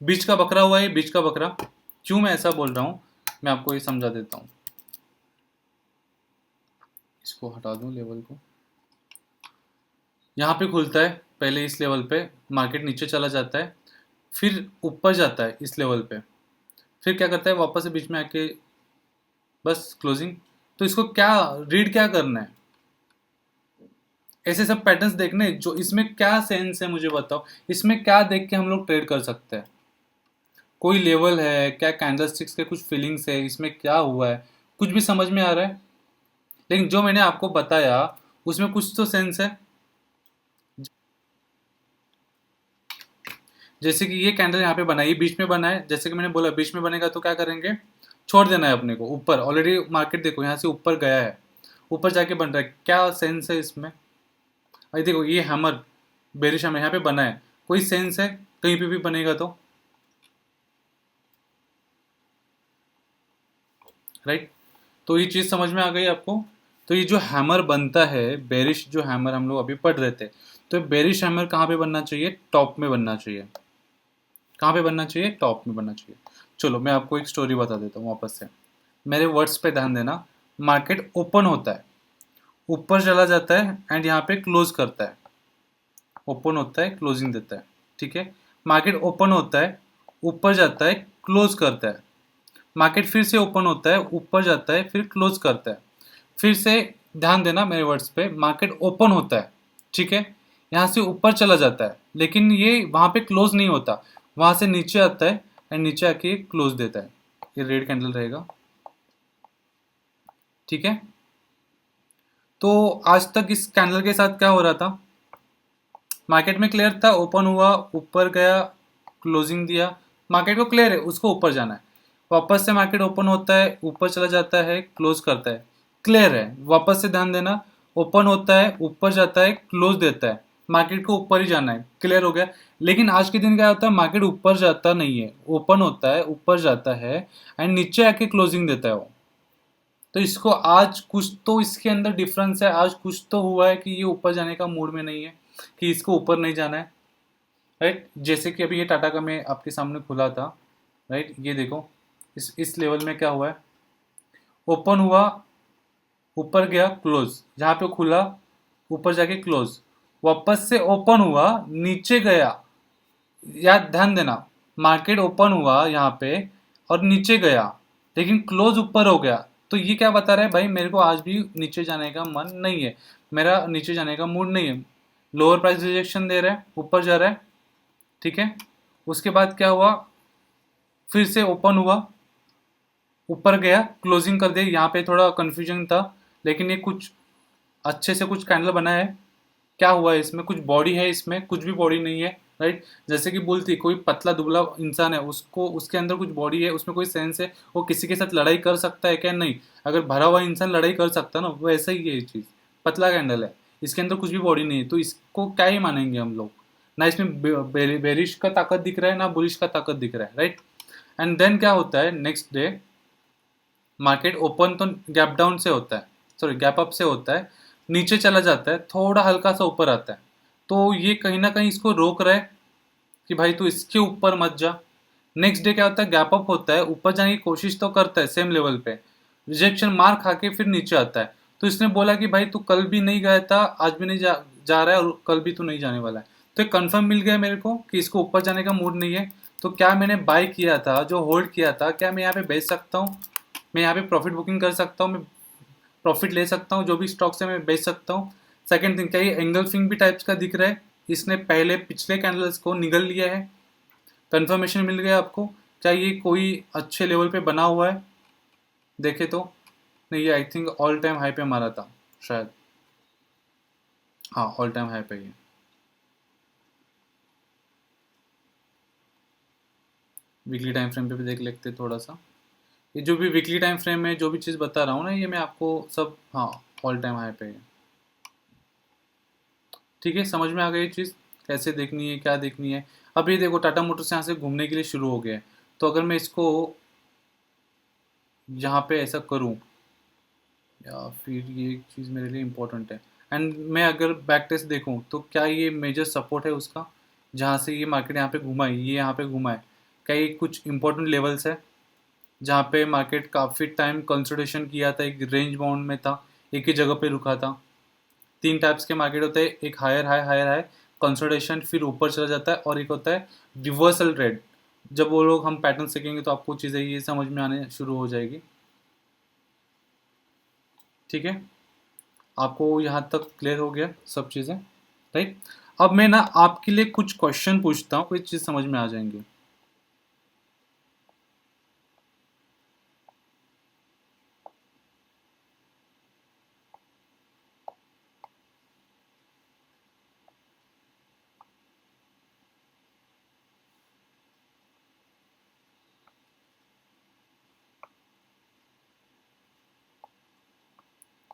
बीच का बकरा हुआ है, बीच का बकरा। क्यों मैं ऐसा बोल रहा हूँ, मैं आपको ये समझा देता हूँ। इसको हटा दूँ लेवल को। यहाँ पे खुलता है पहले इस लेवल पे, मार्केट नीचे चला जाता है, फिर ऊपर जाता है इस लेवल पे, फिर क्या करता है वापस से बीच में आके बस क्लोजिंग। तो इसको क्या रीड क्या करना है? ऐसे सब पैटर्न्स देखने हैं, जो इसमें क्या सेंस है मुझे बताओ, इसमें क्या देख के हम लोग ट्रेड कर सकते हैं? कोई लेवल है क्या? कैंडलस्टिक्स के कुछ फीलिंग्स है, इसमें क्या हुआ है? कुछ भी समझ में आ रहा है? लेकिन जो मैंने आपको बताया उसमें कुछ तो सेंस है। जैसे कि ये कैंडल यहाँ पे बना है, ये बीच में बना है, जैसे कि मैंने बोला बीच में बनेगा तो क्या करेंगे, छोड़ देना है अपने को ऊपर। ऑलरेडी मार्केट देखो यहाँ से ऊपर गया है, ऊपर जाके बन रहा है, क्या सेंस है इसमें? अरे देखो ये हैमर, बेरिश हैमर यहाँ पे बना है, कोई सेंस है कहीं पे भी बनेगा तो? राइट, तो ये चीज़ समझ में आ गई आपको? तो ये जो हैमर बनता है, बेरिश जो हैमर हम लोग अभी पढ़ रहे थे, तो बेरिश हैमर कहाँ पे बनना चाहिए? टॉप में बनना चाहिए। कहाँ पे बनना चाहिए? टॉप में बनना चाहिए। चलो मैं आपको एक स्टोरी बता देता हूँ वापस से, मेरे वर्ड्स पे ध्यान देना। मार्केट ओपन होता है, ऊपर चला जाता है एंड यहाँ पे क्लोज करता है। ओपन होता है, क्लोजिंग देता है। ठीक है, मार्केट ओपन होता है, ऊपर जाता है, क्लोज करता है। मार्केट फिर से ओपन होता है, ऊपर जाता है, फिर क्लोज करता है। फिर से ध्यान देना मेरे वर्ड्स पे, मार्केट ओपन होता है, ठीक है, यहाँ से ऊपर चला जाता है, लेकिन ये वहाँ पे क्लोज नहीं होता, वहाँ से नीचे आता है एंड नीचे आके क्लोज देता है। ये रेड कैंडल रहेगा। ठीक है। तो आज तक इस कैंडल के साथ क्या हो रहा था, मार्केट में क्लियर था, ओपन हुआ, ऊपर गया, क्लोजिंग दिया, मार्केट को क्लियर है उसको ऊपर जाना है, वापस से मार्केट ओपन होता है, ऊपर चला जाता है, क्लोज करता है, क्लियर है, वापस से ध्यान देना, ओपन होता है, ऊपर जाता है, क्लोज देता है, मार्केट को ऊपर ही जाना है, क्लियर हो गया। लेकिन आज के दिन क्या होता है, मार्केट ऊपर जाता नहीं है, ओपन होता है, ऊपर जाता है एंड नीचे आके क्लोजिंग देता है वो। तो इसको आज कुछ तो इसके अंदर डिफरेंस है, आज कुछ तो हुआ है कि ये ऊपर जाने का मूड में नहीं है, कि इसको ऊपर नहीं जाना है, राइट। जैसे कि अभी ये टाटा का मैं आपके सामने खुला था, राइट, ये देखो इस लेवल में क्या हुआ है, ओपन हुआ, ऊपर गया, क्लोज, जहाँ पे खुला ऊपर जाके क्लोज, वापस से ओपन हुआ, नीचे गया, याद ध्यान देना, मार्केट ओपन हुआ यहाँ पे और नीचे गया, लेकिन क्लोज ऊपर हो गया। तो ये क्या बता रहा है भाई, मेरे को आज भी नीचे जाने का मन नहीं है, मेरा नीचे जाने का मूड नहीं है, लोअर प्राइस रिजेक्शन दे रहा है, ऊपर जा रहा है, ठीक है। उसके बाद क्या हुआ, फिर से ओपन हुआ, ऊपर गया, क्लोजिंग कर दिया, यहाँ पे थोड़ा कंफ्यूजन था, लेकिन ये कुछ अच्छे से कुछ कैंडल बना है। क्या हुआ है इसमें, कुछ बॉडी है, इसमें कुछ भी बॉडी नहीं है, राइट। जैसे कि बोलती कोई पतला दुबला इंसान है, उसको उसके अंदर कुछ बॉडी है, उसमें कोई सेंस है, वो किसी के साथ लड़ाई कर सकता है क्या, नहीं। अगर भरा हुआ इंसान लड़ाई कर सकता ना, वो ऐसा ही है ये चीज़, पतला कैंडल है, इसके अंदर कुछ भी बॉडी नहीं है, तो इसको क्या ही मानेंगे हम लोग, ना इसमें बेरिश का ताकत दिख रहा है, ना बुलिश का ताकत दिख रहा है, राइट। एंड देन क्या होता है, नेक्स्ट डे मार्केट ओपन तो गैप डाउन से होता है, सॉरी गैप अप से होता है, नीचे चला जाता है, थोड़ा हल्का सा ऊपर आता है, तो ये कहीं ना कहीं इसको रोक रहा है कि भाई तू इसके ऊपर मत जा। नेक्स्ट डे क्या होता है, गैप अप होता है, ऊपर जाने की कोशिश तो करता है सेम लेवल पे, रिजेक्शन मार खा के फिर नीचे आता है। तो इसने बोला कि भाई तू कल भी नहीं गया था, आज भी नहीं जा रहा है, और कल भी तू नहीं जाने वाला है। तो एक कंफर्म मिल गया मेरे को कि इसको ऊपर जाने का मूड नहीं है। तो क्या मैंने बाय किया था, जो होल्ड किया था, क्या मैं यहाँ पे बेच सकता हूँ, मैं यहाँ पे प्रॉफिट बुकिंग कर सकता हूँ, मैं प्रॉफिट ले सकता हूँ, जो भी स्टॉक से मैं बेच सकता हूँ। सेकंड थिंग, क्या ये एंगल्फिंग भी टाइप्स का दिख रहा है, इसने पहले पिछले कैंडल्स को निगल लिया है, कंफर्मेशन मिल गया आपको, क्या ये कोई अच्छे लेवल पे बना हुआ है, देखे तो नहीं, ये I think all time high पे मारा था शायद, हाँ ऑल टाइम हाई पे ये, वीकली टाइम फ्रेम पे भी देख लेते थोड़ा सा। ये जो भी वीकली टाइम फ्रेम में जो भी चीज़ बता रहा हूँ ना, ये मैं आपको सब, हाँ ऑल टाइम हाई पे है, ठीक है। समझ में आ गई ये चीज़ कैसे देखनी है, क्या देखनी है। अब ये देखो टाटा मोटर्स यहाँ से घूमने के लिए शुरू हो गया है, तो अगर मैं इसको यहाँ पे ऐसा करूँ, या फिर ये एक चीज़ मेरे लिए इम्पोर्टेंट है, एंड मैं अगर बैक टेस्ट देखूँ तो क्या ये मेजर सपोर्ट है उसका, जहाँ से ये मार्केट यहाँ पे घुमा है, ये यहाँ पे घुमा है, क्या ये कुछ इंपॉर्टेंट लेवल्स है जहाँ पे मार्केट काफ़ी टाइम कंसोलिडेशन किया था, एक रेंज बाउंड में था, एक ही जगह पे रुका था। तीन टाइप्स के मार्केट होते हैं, एक हायर हाई कंसोलिडेशन, फिर ऊपर चला जाता है, और एक होता है रिवर्सल ट्रेड। जब वो लोग हम पैटर्न सीखेंगे तो आपको चीज़ें ये समझ में आने शुरू हो जाएगी, ठीक है। आपको यहाँ तक क्लियर हो गया सब चीज़ें, राइट। अब मैं ना आपके लिए कुछ क्वेश्चन पूछता हूँ, कोई चीज़ समझ में आ जाएंगी।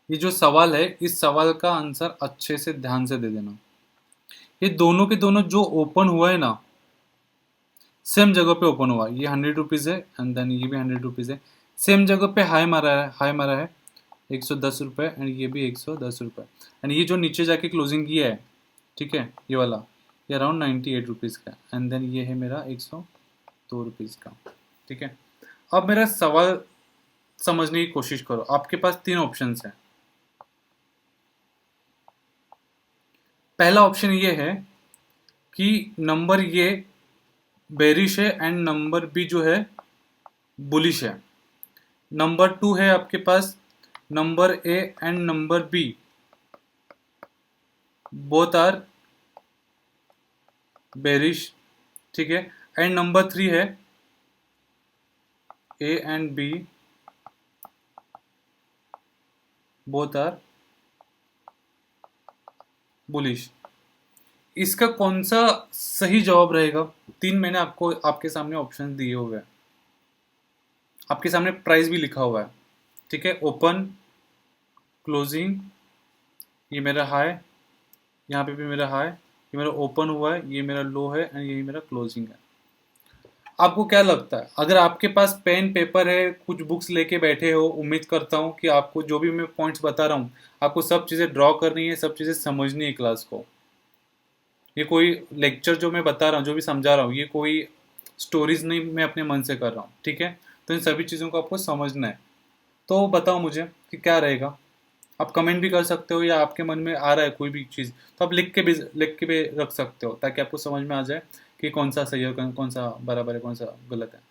ये जो सवाल है, इस सवाल का आंसर अच्छे से ध्यान से दे देना। ये दोनों के दोनों जो ओपन हुआ है ना, सेम जगह पे ओपन हुआ, ये 100 रुपीज़ है एंड देन ये भी 100 रुपीज़ है, सेम जगह पे हाई मारा है 110 रुपये, एंड ये भी 110 रुपये, एंड ये जो नीचे जाके क्लोजिंग किया है, ठीक है, ये वाला, ये अराउंड 98 रुपीज़ का, एंड देन ये है मेरा 102 रुपीज़ का, ठीक है। अब मेरा सवाल समझने की कोशिश करो, आपके पास तीन ऑप्शन है। पहला ऑप्शन ये है कि नंबर ये बेरिश है एंड नंबर बी जो है बुलिश है। नंबर टू है आपके पास, number A and number B both are bearish, ठीक है। एंड नंबर थ्री है A and B both are bullish. इसका कौन सा सही जवाब रहेगा? तीन मैंने आपको आपके सामने ऑप्शन दिए हुए हैं, आपके सामने प्राइस भी लिखा हुआ है, ठीक है। ओपन, क्लोजिंग, ये मेरा हाई, यहाँ पे भी मेरा हाई, ये मेरा ओपन हुआ है, ये मेरा लो है एंड यही मेरा क्लोजिंग है। आपको क्या लगता है, अगर आपके पास पेन पेपर है, कुछ बुक्स लेके बैठे हो, उम्मीद करता हूँ कि आपको जो भी मैं पॉइंट्स बता रहा हूँ, आपको सब चीज़ें ड्रॉ करनी है, सब चीज़ें समझनी है क्लास को। ये कोई लेक्चर जो मैं बता रहा हूँ, जो भी समझा रहा हूँ, ये कोई स्टोरीज नहीं मैं अपने मन से कर रहा हूँ, ठीक है। तो इन सभी चीज़ों को आपको समझना है। तो बताओ मुझे कि क्या रहेगा। आप कमेंट भी कर सकते हो, या आपके मन में आ रहा है कोई भी चीज़ तो आप लिख के भी रख सकते हो, ताकि आपको समझ में आ जाए कि कौन सा सही है, कौन सा बराबर है, कौन सा गलत है।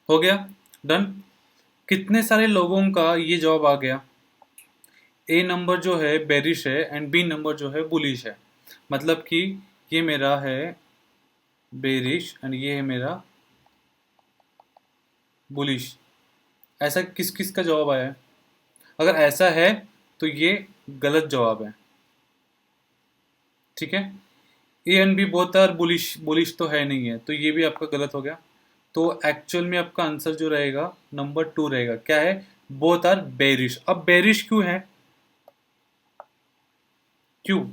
हो गया, डन। कितने सारे लोगों का ये जवाब आ गया? ए नंबर जो है बेरिश है एंड बी नंबर जो है बुलिश है। मतलब कि ये मेरा है बेरिश एंड ये है मेरा बुलिश। ऐसा किस किस का जवाब आया है? अगर ऐसा है तो ये गलत जवाब है, ठीक है। A and B both are bullish, bullish तो है नहीं है, तो ये भी आपका गलत हो गया। तो एक्चुअल में आपका आंसर जो रहेगा नंबर टू रहेगा। क्या है? Both are bearish. अब बेरिश क्यों है? क्यों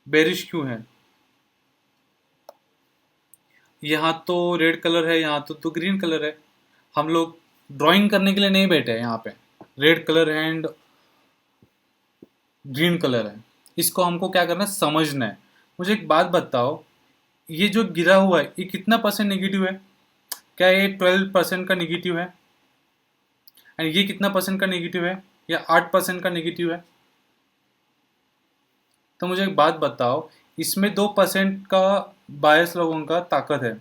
बेरिश क्यों है? यहाँ तो रेड कलर है, यहाँ तो ग्रीन कलर है। हम लोग ड्राइंग करने के लिए नहीं बैठे हैं यहाँ पे। रेड कलर है एंड ग्रीन कलर है, इसको हमको क्या करना है, समझना है। मुझे एक बात बताओ, ये जो गिरा हुआ है ये कितना परसेंट नेगेटिव है? क्या ये 12% का नेगेटिव है? एंड ये कितना परसेंट का नेगेटिव है? या 8% का नेगेटिव है? तो मुझे एक बात बताओ, इसमें 2% का बायस लोगों का ताकत है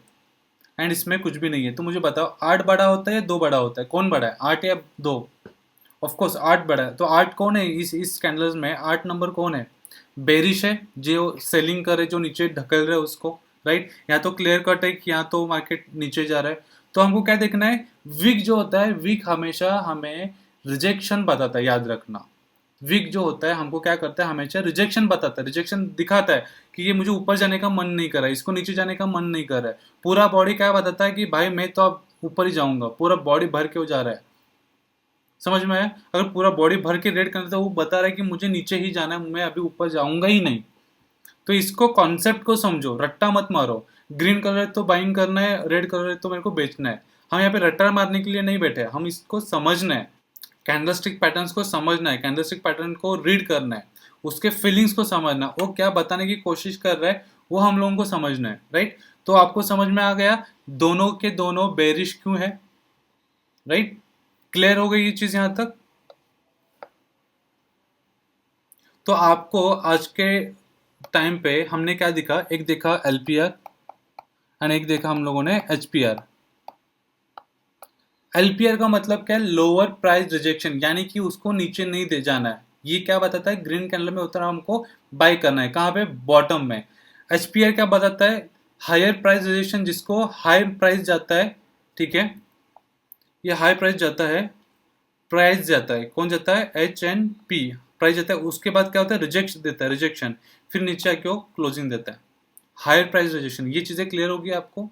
एंड इसमें कुछ भी नहीं है। तो मुझे बताओ, 8 बड़ा होता है या 2 बड़ा होता है? कौन बड़ा है, 8 या 2? ऑफ कोर्स 8 बड़ा है। तो 8 कौन है इस कैंडल्स में? 8 नंबर कौन है? बेरिश है, जो सेलिंग करे, जो नीचे ढकेल रहे है उसको, राइट। यहाँ तो क्लियर कट है कि यहाँ तो मार्केट नीचे जा रहा है। तो हमको क्या देखना है? वीक जो होता है, वीक हमेशा हमें रिजेक्शन बताता है, याद रखना। वीक जो होता है हमको क्या करता है, हमेशा रिजेक्शन बताता है, रिजेक्शन दिखाता है कि ये मुझे ऊपर जाने का मन नहीं कर रहा है, इसको नीचे जाने का मन नहीं कर रहा है। पूरा बॉडी क्या बताता है कि भाई मैं तो अब ऊपर ही जाऊंगा, पूरा बॉडी भर के वो जा रहा है। समझ में आया? अगर पूरा बॉडी भर के रेड करता है, वो बता रहा है कि मुझे नीचे ही जाना है, मैं अभी ऊपर जाऊंगा ही नहीं। तो इसको कॉन्सेप्ट को समझो, रट्टा मत मारो। ग्रीन कलर तो बाइंग करना है, रेड कलर तो मेरे को बेचना है। हम यहाँ पे रट्टा मारने के लिए नहीं बैठे, हम इसको समझना है। कैंडलस्टिक पैटर्न्स को समझना है, कैंडलस्टिक पैटर्न को रीड करना है, उसके फीलिंग्स को समझना है, वो क्या बताने की कोशिश कर रहा है वो हम लोगों को समझना है, राइट। तो आपको समझ में आ गया दोनों के दोनों बेरिश क्यों है, राइट। क्लियर हो गई ये चीज यहां तक? तो आपको आज के टाइम पे हमने क्या दिखा, एक देखा एलपीआर एंड एक देखा हम लोगों ने एचपीआर। एलपीआर का मतलब क्या है? लोअर प्राइस रिजेक्शन, यानी कि उसको नीचे नहीं दे जाना है। ये क्या बताता है? ग्रीन कैंडल में उतना हमको बाय करना है, कहाँ पे? बॉटम में। एचपीआर क्या बताता है? हायर प्राइस रिजेक्शन, जिसको हाई प्राइस जाता है, ठीक है। ये हाई प्राइस जाता है, प्राइस जाता है, कौन जाता है? एच एन पी, प्राइस जाता है। उसके बाद क्या होता है? रिजेक्ट देता है, रिजेक्शन। फिर नीचे आके वो क्लोजिंग देता है, हायर प्राइस रिजेक्शन। ये चीजें क्लियर होगी आपको,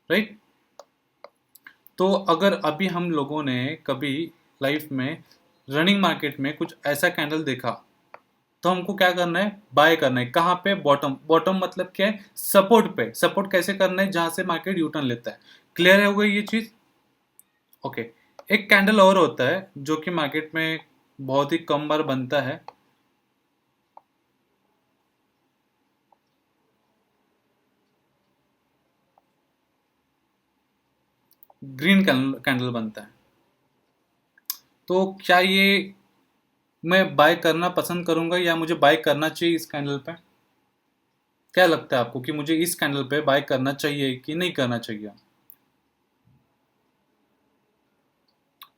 राइट। तो अगर अभी हम लोगों ने कभी लाइफ में रनिंग मार्केट में कुछ ऐसा कैंडल देखा, तो हमको क्या करना है? बाय करना है। कहाँ पे? बॉटम। बॉटम मतलब क्या है? सपोर्ट पे। सपोर्ट कैसे करना है? जहां से मार्केट यूटर्न लेता है। क्लियर हो गई ये चीज? ओके। एक कैंडल और होता है जो कि मार्केट में बहुत ही कम बार बनता है। ग्रीन कैंडल बनता है। तो क्या ये मैं बाय करना पसंद करूंगा, या मुझे बाय करना चाहिए इस कैंडल पे? क्या लगता है आपको कि मुझे इस कैंडल पे बाय करना चाहिए कि नहीं करना चाहिए?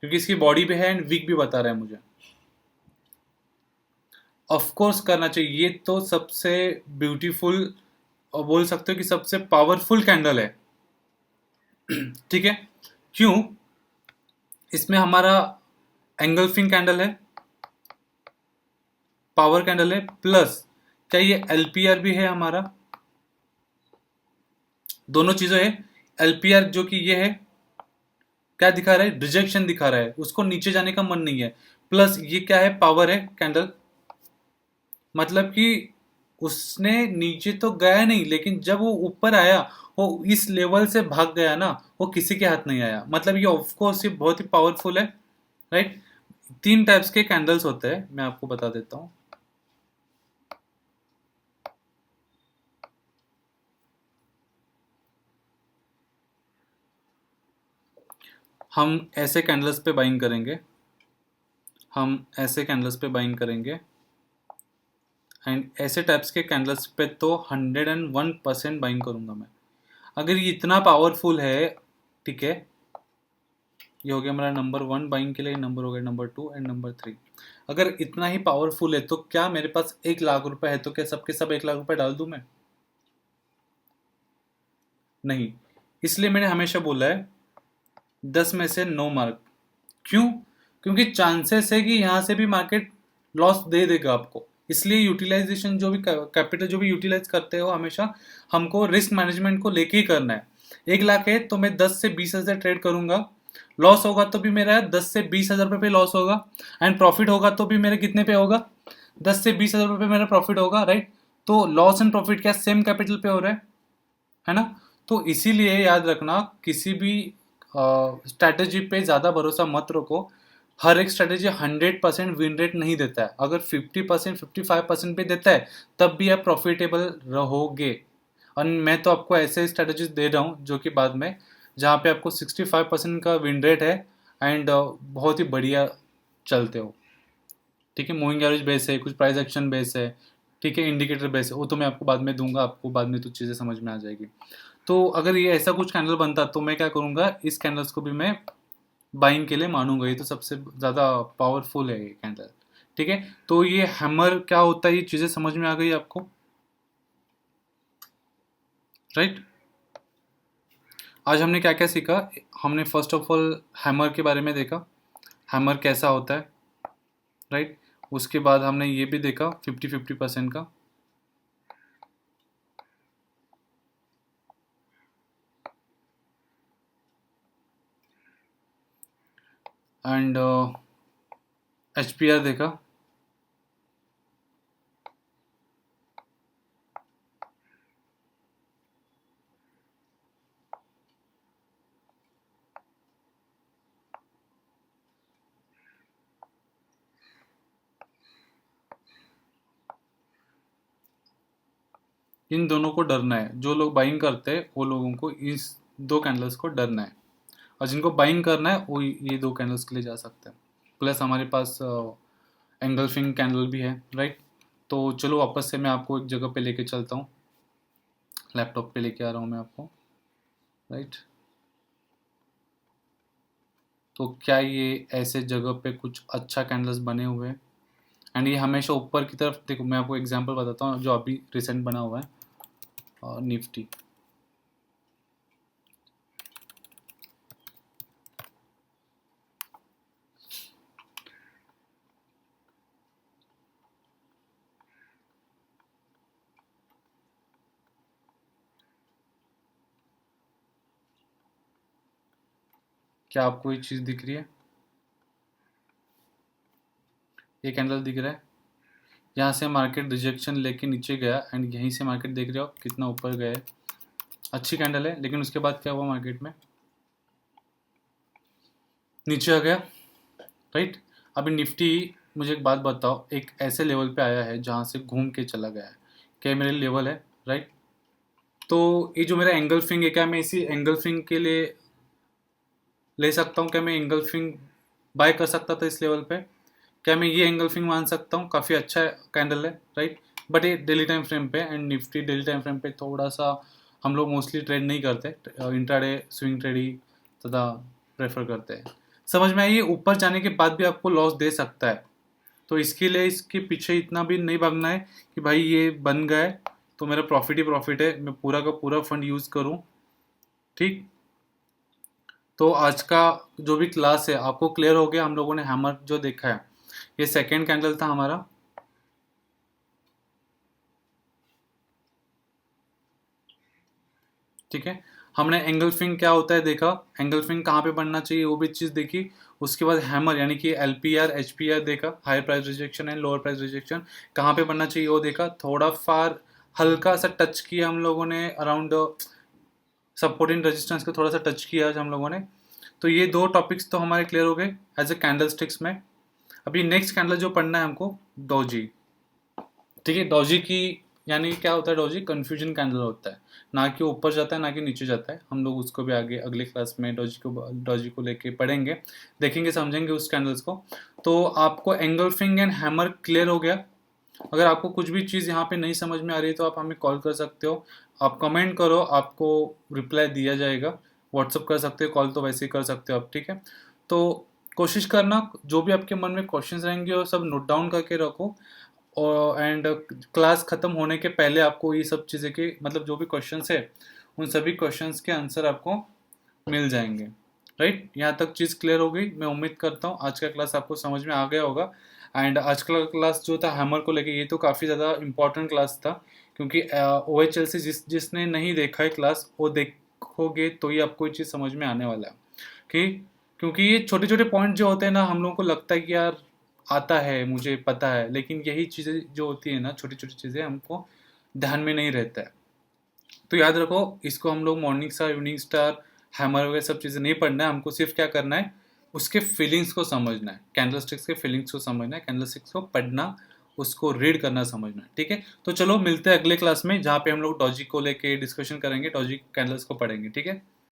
क्योंकि इसकी बॉडी पे है एंड वीक भी बता रहा है मुझे। ऑफ कोर्स करना चाहिए, ये तो सबसे ब्यूटीफुल और बोल सकते हो कि सबसे पावरफुल कैंडल है। ठीक है, क्यों? इसमें हमारा एंगल्फिंग कैंडल है, पावर कैंडल है, प्लस क्या ये एलपीआर भी है हमारा, दोनों चीजें है। एलपीआर जो कि ये है, क्या दिखा रहा है? रिजेक्शन दिखा रहा है, उसको नीचे जाने का मन नहीं है। प्लस ये क्या है? पावर है कैंडल, मतलब कि उसने नीचे तो गया नहीं, लेकिन जब वो ऊपर आया, वो इस लेवल से भाग गया ना, वो किसी के हाथ नहीं आया। मतलब ये ऑफ कोर्स ये बहुत ही पावरफुल है, राइट। तीन टाइप्स के कैंडल्स होते हैं, मैं आपको बता देता हूँ। हम ऐसे कैंडल्स पे बाइंग करेंगे, हम ऐसे कैंडल्स पे बाइंग करेंगे, एंड ऐसे टाइप्स के कैंडल्स पे तो 101% बाइंग करूंगा मैं। अगर ये इतना पावरफुल है, ठीक है, ये हो गया हमारा नंबर 1 बाइंग के लिए, नंबर हो गया नंबर 2 एंड नंबर 3। अगर इतना ही पावरफुल है तो क्या मेरे पास 1 लाख रुपए है तो क्या सबके सब 1 लाख रुपए डाल दूं मैं? नहीं। इसलिए मैंने हमेशा बोला है 10 में से 9 मार्क। क्यों? क्योंकि चांसेस है कि यहाँ से भी मार्केट लॉस दे देगा आपको। इसलिए यूटिलाइजेशन जो भी कैपिटल जो भी यूटिलाइज करते हो, हमेशा हमको रिस्क मैनेजमेंट को लेके ही करना है। 1 लाख है तो मैं 10 से 20 हज़ार ट्रेड करूंगा, लॉस होगा तो भी मेरा 10 से 20 हज़ार रुपये पे लॉस होगा, एंड प्रॉफिट होगा तो भी मेरे कितने पे होगा? 10 से 20 हज़ार रुपये मेरा प्रॉफिट होगा, राइट। तो लॉस एंड प्रॉफिट क्या सेम कैपिटल पे हो रहा है ना? तो इसीलिए याद रखना, किसी भी स्ट्रैटेजी पे ज़्यादा भरोसा मत रखो। हर एक स्ट्रैटेजी 100% विन रेट नहीं देता है। अगर 50% 55% पे देता है तब भी आप प्रॉफिटेबल रहोगे। और मैं तो आपको ऐसे स्ट्रैटेजीज दे रहा हूँ जो कि बाद में, जहाँ पे आपको 65% का विन रेट है एंड बहुत ही बढ़िया चलते हो। ठीक है, मूविंग एवरेज बेस है, कुछ प्राइस एक्शन बेस है, ठीक है, इंडिकेटर बेस है, वो तो मैं आपको बाद में दूंगा, आपको बाद में तो चीज़ें समझ में आ जाएगी। तो अगर ये ऐसा कुछ कैंडल बनता तो मैं क्या करूँगा, इस कैंडल्स को भी मैं बाइंग के लिए मानूंगा। ये तो सबसे ज़्यादा पावरफुल है ये कैंडल। ठीक है, तो ये हैमर क्या होता है, ये चीज़ें समझ में आ गई आपको, राइट। आज हमने क्या क्या सीखा? हमने फर्स्ट ऑफ ऑल हैमर के बारे में देखा, हैमर कैसा होता है, राइट। उसके बाद हमने ये भी देखा 50-50% का, एंड HPR देखा। इन दोनों को डरना है, जो लोग बाइंग करते हैं वो लोगों को इस 2 कैंडल्स को डरना है, और जिनको बाइंग करना है वो ये 2 कैंडल्स के लिए जा सकते हैं। प्लस हमारे पास एंगल्फिंग कैंडल भी है, राइट। तो चलो वापस से मैं आपको एक जगह पे लेके चलता हूँ, लैपटॉप पे लेके आ रहा हूँ मैं आपको, राइट। तो क्या ये ऐसे जगह पे कुछ अच्छा कैंडल्स बने हुए हैं, एंड ये हमेशा ऊपर की तरफ, देखो मैं आपको एग्जांपल बताता हूँ जो अभी रिसेंट बना हुआ है, निफ्टी। क्या आपको ये चीज़ दिख रही है? ये कैंडल दिख रहा है, यहाँ से मार्केट रिजेक्शन लेके नीचे गया एंड यहीं से मार्केट देख रहे हो कितना ऊपर गया है। अच्छी कैंडल है, लेकिन उसके बाद क्या हुआ मार्केट में? नीचे आ गया, राइट। अभी निफ्टी, मुझे एक बात बताओ, एक ऐसे लेवल पे आया है जहाँ से घूम के चला गया है, क्या मेरे लेवल है, राइट। तो ये जो मेरा एंगल फिंग है, क्या मैं इसी एंगल फिंग के लिए ले सकता हूँ? क्या मैं एंगल फिंग बाय कर सकता था इस लेवल पे? क्या मैं ये एंगल फिंग मान सकता हूँ? काफ़ी अच्छा कैंडल है, राइट। बट ये डेली टाइम फ्रेम पे, and Nifty daily time frame पे थोड़ा सा हम लोग मोस्टली ट्रेड नहीं करते, इंट्राडे स्विंग ट्रेड ही ज़्यादा प्रेफर करते हैं। समझ में आई? ये ऊपर जाने के बाद भी आपको लॉस दे सकता है, तो इसके लिए इसके पीछे इतना भी नहीं भागना है कि भाई ये बन गए तो मेरा प्रॉफिट ही प्रॉफिट है, मैं पूरा का पूरा फंड यूज़ करूं। ठीक, तो आज का जो भी क्लास है आपको क्लियर हो गया। हम लोगों ने हैमर जो देखा है, ये सेकेंड कैंडल था हमारा। ठीक है, हमने एंगल्फिंग क्या होता है देखा, एंगल्फिंग कहाँ पे बनना चाहिए वो भी चीज़ देखी। उसके बाद हैमर यानी कि LPR HPR देखा, higher price rejection and lower price rejection कहाँ पे बनना चाहिए वो देखा। थोड़ा फार हल्का सा टच किया हम लोगों ने अराउंड सपोर्ट इन रेजिस्टेंस को, थोड़ा सा टच किया आज हम लोगों ने। तो ये दो टॉपिक्स तो हमारे क्लियर हो गए एज ए कैंडल स्टिक्स में। अभी नेक्स्ट कैंडल जो पढ़ना है हमको, डोजी। ठीक है, डोजी की यानी क्या होता है, डोजी कन्फ्यूजन कैंडल होता है, ना कि ऊपर जाता है ना कि नीचे जाता है। हम लोग उसको भी आगे अगले क्लास में डोजी को लेके पढ़ेंगे, देखेंगे, समझेंगे उस कैंडल्स को। तो आपको एंगल्फिंग एंड हैमर क्लियर हो गया। अगर आपको कुछ भी चीज़ यहाँ पे नहीं समझ में आ रही है तो आप हमें कॉल कर सकते हो, आप कमेंट करो, आपको रिप्लाई दिया जाएगा। व्हाट्सअप कर सकते हो, कॉल तो वैसे ही कर सकते हो आप। ठीक है, तो कोशिश करना जो भी आपके मन में क्वेश्चंस रहेंगे वो सब नोट डाउन करके रखो, और एंड क्लास ख़त्म होने के पहले आपको ये सब चीज़ें के मतलब जो भी क्वेश्चंस है उन सभी क्वेश्चंस के आंसर आपको मिल जाएंगे। राइट, यहाँ तक चीज़ क्लियर हो गई। मैं उम्मीद करता हूँ आज का क्लास आपको समझ में आ गया होगा। एंड आज का क्लास जो था हैमर को लेके, ये तो काफ़ी ज़्यादा इम्पोर्टेंट क्लास था, क्योंकि OHLC जिसने नहीं देखा है क्लास वो देखोगे तो ही आपको ये चीज़ समझ में आने वाला है कि, क्योंकि ये छोटे छोटे पॉइंट जो होते हैं ना, हम लोगों को लगता है कि यार आता है, मुझे पता है, लेकिन यही चीज़ें जो होती है ना, छोटी छोटी चीज़ें हमको ध्यान में नहीं रहता है। तो याद रखो, इसको हम लोग morning star, evening star, hammer वगैरह सब चीज़ें नहीं पढ़ना है हमको, सिर्फ क्या करना है, उसके फीलिंग्स को समझना है, कैंडल स्टिक्स के फीलिंग्स को समझना है, कैंडल स्टिक्स को पढ़ना, उसको रीड करना, समझना है। ठीक है, तो चलो मिलते हैं अगले क्लास में जहाँ पे हम लोग डॉजी को लेके डिस्कशन करेंगे, डॉजी कैंडल्स को पढ़ेंगे। ठीक है।